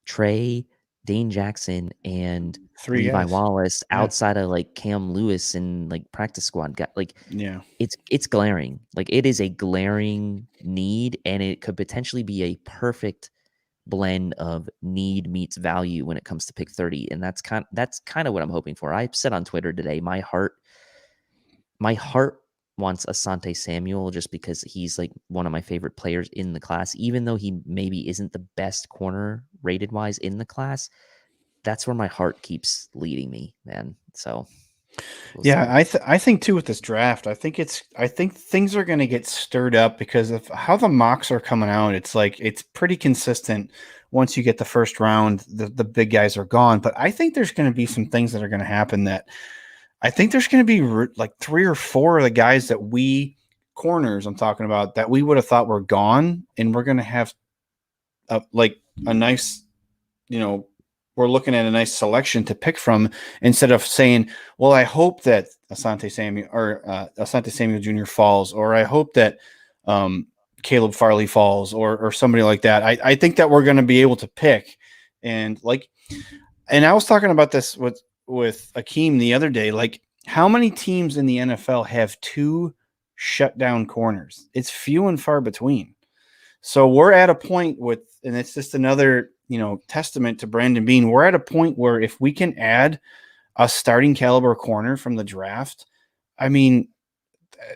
Trey, Dane Jackson, and 3 Levi guys. Wallace Yeah. outside of like Cam Lewis and like practice squad guy. Like Yeah. it's glaring. Like it is a glaring need, and it could potentially be a perfect blend of need meets value when it comes to pick 30. And that's kind of what I'm hoping for. I said on Twitter today, my heart wants Asante Samuel just because he's like one of my favorite players in the class, even though he maybe isn't the best corner rated wise in the class. That's where my heart keeps leading me, man. So we'll Yeah, see. I think too with this draft, I think things are going to get stirred up because of how the mocks are coming out. It's like it's pretty consistent. Once you get the first round, the big guys are gone. But I think there's going to be some things that are going to happen that I think there's going to be like 3 or 4 of the guys that we corners I'm talking about that we would have thought were gone, and we're going to have like a nice, we're looking at a nice selection to pick from instead of saying, well, I hope that Asante Samuel Jr. falls, or I hope that Caleb Farley falls, or somebody like that. I think that we're going to be able to pick, and I was talking about this with Akeem the other day. Like, how many teams in the NFL have 2 shutdown corners? It's few and far between. So we're at a point and it's just another, testament to Brandon Beane. We're at a point where if we can add a starting caliber corner from the draft, I mean,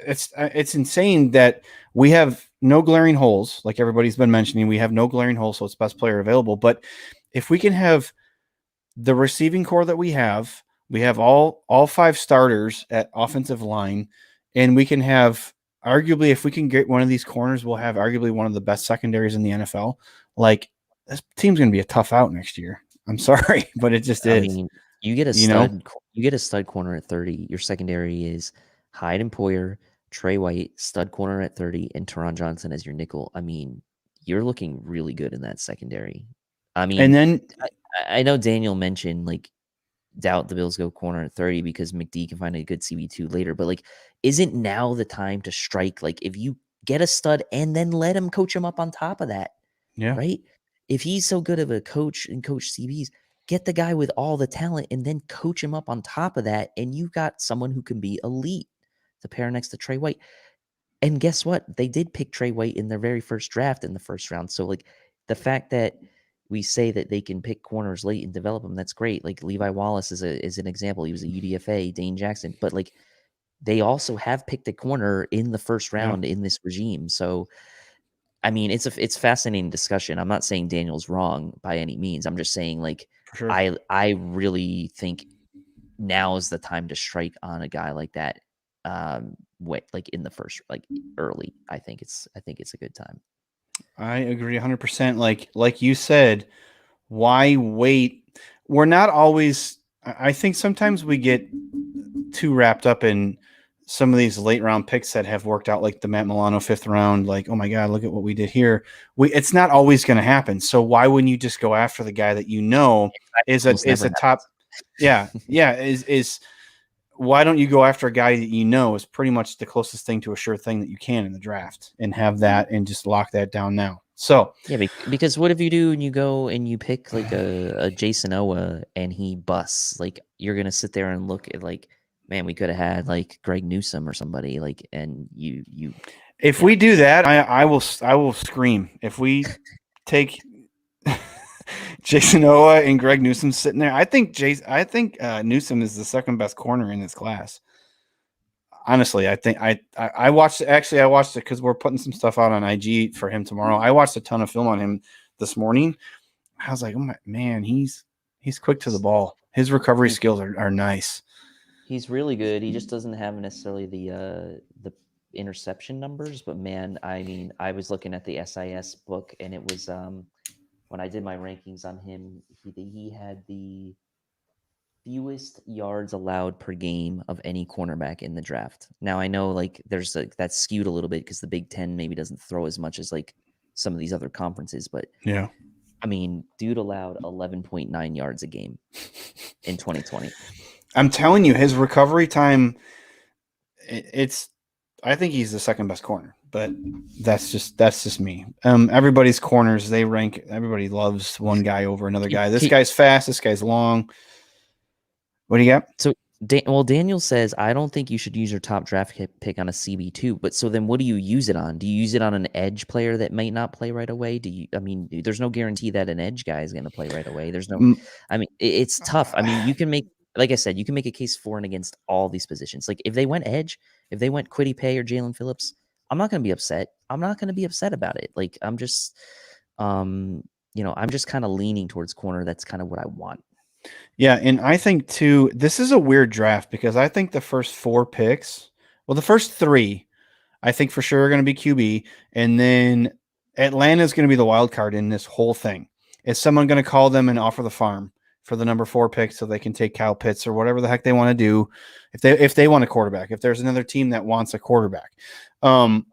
it's insane that we have no glaring holes. Like everybody's been mentioning, we have no glaring holes, so it's best player available. But if we can have the receiving core that we have all 5 starters at offensive line, and we can have arguably, if we can get one of these corners, we'll have arguably one of the best secondaries in the NFL. Like, this team's going to be a tough out next year. I'm sorry, but it just I is. mean, you get a stud corner at 30. Your secondary is Hyde and Poyer, Trey White, stud corner at 30, and Teron Johnson as your nickel. I mean, you're looking really good in that secondary. I And mean, then I know Daniel mentioned like doubt the Bills go corner at 30 because McD can find a good CB2 later, but like, isn't now the time to strike? Like, if you get a stud and then let him coach him up on top of that, yeah, right? If he's so good of a coach and coach CBs, get the guy with all the talent and then coach him up on top of that. And you've got someone who can be elite to pair next to Trey White. And guess what? They did pick Trey White in their very first draft in the first round. So, like, the fact that we say that they can pick corners late and develop them, that's great. Like, Levi Wallace is an example. He was a UDFA, Dane Jackson. But, like, they also have picked a corner in the first yeah, round in this regime. So, I mean, it's fascinating discussion. I'm not saying Daniel's wrong by any means. I'm just saying, like, for sure. I really think now is the time to strike on a guy like that. Like in the first, like early. I think it's a good time. I agree 100%. Like you said, why wait? We're not always. I think sometimes we get too wrapped up in some of these late round picks that have worked out, like the Matt Milano 5th round. Like, oh my God, look at what we did here. It's not always going to happen. So why wouldn't you just go after the guy that is Almost never a top? Yeah, is why don't you go after a guy that is pretty much the closest thing to a sure thing that you can in the draft, and have that and just lock that down now. So Yeah, because what if you do and you go and you pick like a Jason Owa and he busts? Like, you're gonna sit there and look at like, Man, we could have had like Greg Newsome or somebody like, and you. If Yeah. we do that, I will scream. If we take Jason Owa and Greg Newsome sitting there, I think Newsome is the second best corner in this class. Honestly, I think I watched it because we're putting some stuff out on IG for him tomorrow. I watched a ton of film on him this morning. I was like, oh my man, he's quick to the ball. His recovery skills are nice. He's really good. He just doesn't have necessarily the interception numbers, but man, I mean, I was looking at the SIS book, and it was when I did my rankings on him, he had the fewest yards allowed per game of any cornerback in the draft. Now I know like there's like that's skewed a little bit because the Big Ten maybe doesn't throw as much as like some of these other conferences, but Yeah. I mean, dude allowed 11.9 yards a game in 2020. I'm telling you, his recovery time, I think he's the second best corner, but that's just me. Everybody's corners, they rank. Everybody loves one guy over another guy. This guy's fast. This guy's long. What do you got? So, Daniel says, I don't think you should use your top draft pick on a CB2. But so then what do you use it on? Do you use it on an edge player that might not play right away? I mean, there's no guarantee that an edge guy is going to play right away. I mean, it's tough. I mean, you can make, like I said, you can make a case for and against all these positions. Like if they went edge, if they went Quiddy Pay or Jalen Phillips, I'm not going to be upset. I'm not going to be upset about it. Like I'm just, I'm just kind of leaning towards corner. That's kind of what I want. Yeah, and I think too, this is a weird draft because I think the first 4 picks, well, the first 3, I think for sure are going to be QB, and then Atlanta is going to be the wild card in this whole thing. Is someone going to call them and offer the farm for the number 4 pick so they can take Kyle Pitts or whatever the heck they want to do? If they want a quarterback, if there's another team that wants a quarterback, but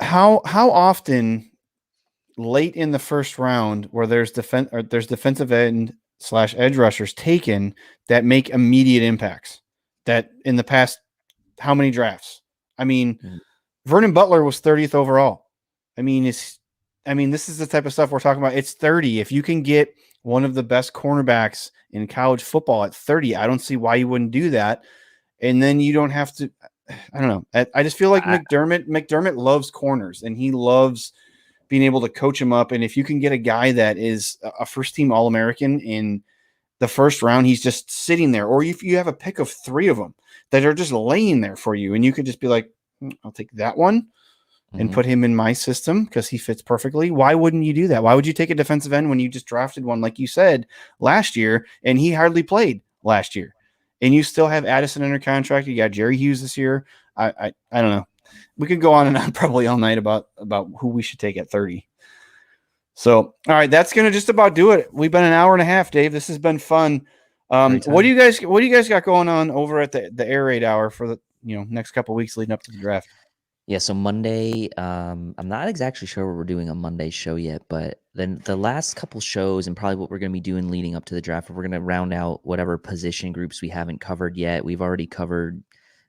how often late in the first round where there's defensive end / edge rushers taken that make immediate impacts that in the past, how many drafts? I mean, Vernon Butler was 30th overall. I mean, this is the type of stuff we're talking about. It's 30. If you can get one of the best cornerbacks in college football at 30, I don't see why you wouldn't do that. And then you don't have to, I don't know. I just feel like McDermott loves corners and he loves being able to coach him up. And if you can get a guy that is a first team All-American in the first round, he's just sitting there. Or if you have a pick of 3 of them that are just laying there for you and you could just be like, I'll take that one and put him in my system because he fits perfectly. Why wouldn't you do that? Why would you take a defensive end when you just drafted one, like you said, last year, and he hardly played last year? And you still have Addison under contract. You got Jerry Hughes this year. I don't know. We could go on and on probably all night about who we should take at 30. So, all right, that's going to just about do it. We've been an hour and a half, Dave. This has been fun. What do you guys got going on over at the air raid hour for the next couple of weeks leading up to the draft? Yeah, so Monday, I'm not exactly sure what we're doing on Monday's show yet, but then the last couple shows and probably what we're going to be doing leading up to the draft, we're going to round out whatever position groups we haven't covered yet. We've already covered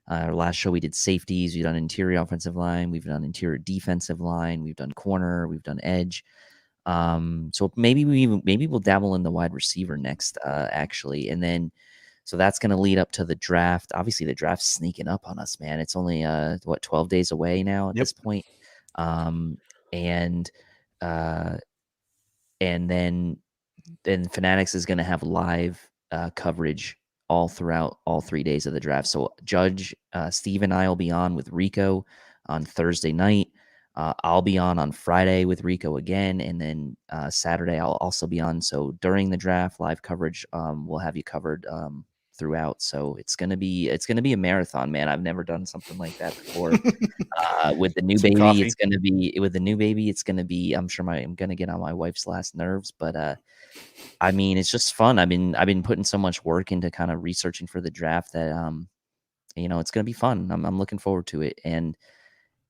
our last show. We did safeties, we've done interior offensive line, we've done interior defensive line, we've done corner, we've done edge. So maybe we'll dabble in the wide receiver next, actually, and then. So that's going to lead up to the draft. Obviously, the draft's sneaking up on us, man. It's only 12 days away now at this point. And then Fanatics is going to have live coverage all throughout all 3 days of the draft. So Judge, Steve, and I will be on with Rico on Thursday night. I'll be on Friday with Rico again, and then Saturday I'll also be on. So during the draft, live coverage, we'll have you covered throughout. So it's gonna be a marathon, man. I've never done something like that before. With the new baby, coffee. It's gonna be. I'm sure I'm gonna get on my wife's last nerves, but I mean, it's just fun. I've been putting so much work into kind of researching for the draft that it's gonna be fun. I'm looking forward to it. And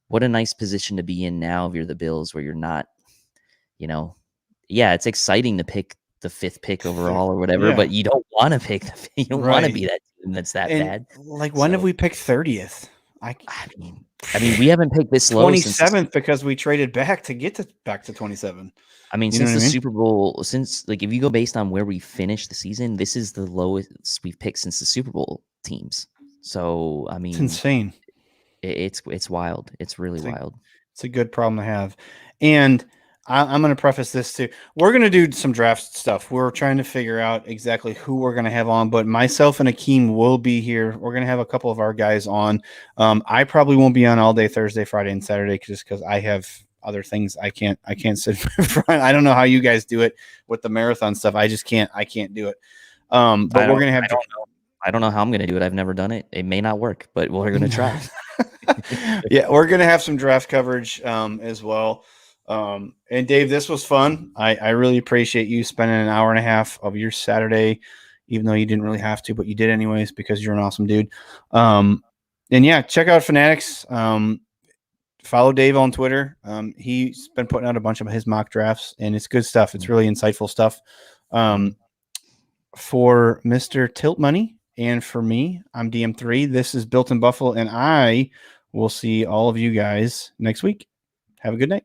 what a nice position to be in now if you're the Bills, where you're not, it's exciting to pick the 5th pick overall or whatever, but you don't want to pick you don't want to be that team that's that bad. Like, when have we picked 30th? I mean, I mean, we haven't picked this low since 27th because we traded back to get back to 27. I mean, You know since what the I mean? Super Bowl, since like if you go based on where we finished the season, this is the lowest we've picked since the Super Bowl teams. So I It's mean, insane. it's wild. It's really wild. It's a good problem to have. And I'm going to preface this too. We're going to do some draft stuff. We're trying to figure out exactly who we're going to have on, but myself and Akeem will be here. We're going to have a couple of our guys on. I probably won't be on all day Thursday, Friday, and Saturday just because I have other things. I can't sit in front. I don't know how you guys do it with the marathon stuff. I can't do it. But we're going to have. I don't know how I'm going to do it. I've never done it. It may not work, but we're going to try. Yeah, we're going to have some draft coverage as well. And Dave, this was fun. I really appreciate you spending an hour and a half of your Saturday, even though you didn't really have to, but you did anyways because you're an awesome dude. And yeah, check out Fanatics. Follow Dave on Twitter. He's been putting out a bunch of his mock drafts, and it's good stuff. It's really insightful stuff. For Mr. Tilt Money and for me, I'm DM3. This is Built in Buffalo, and I will see all of you guys next week. Have a good night.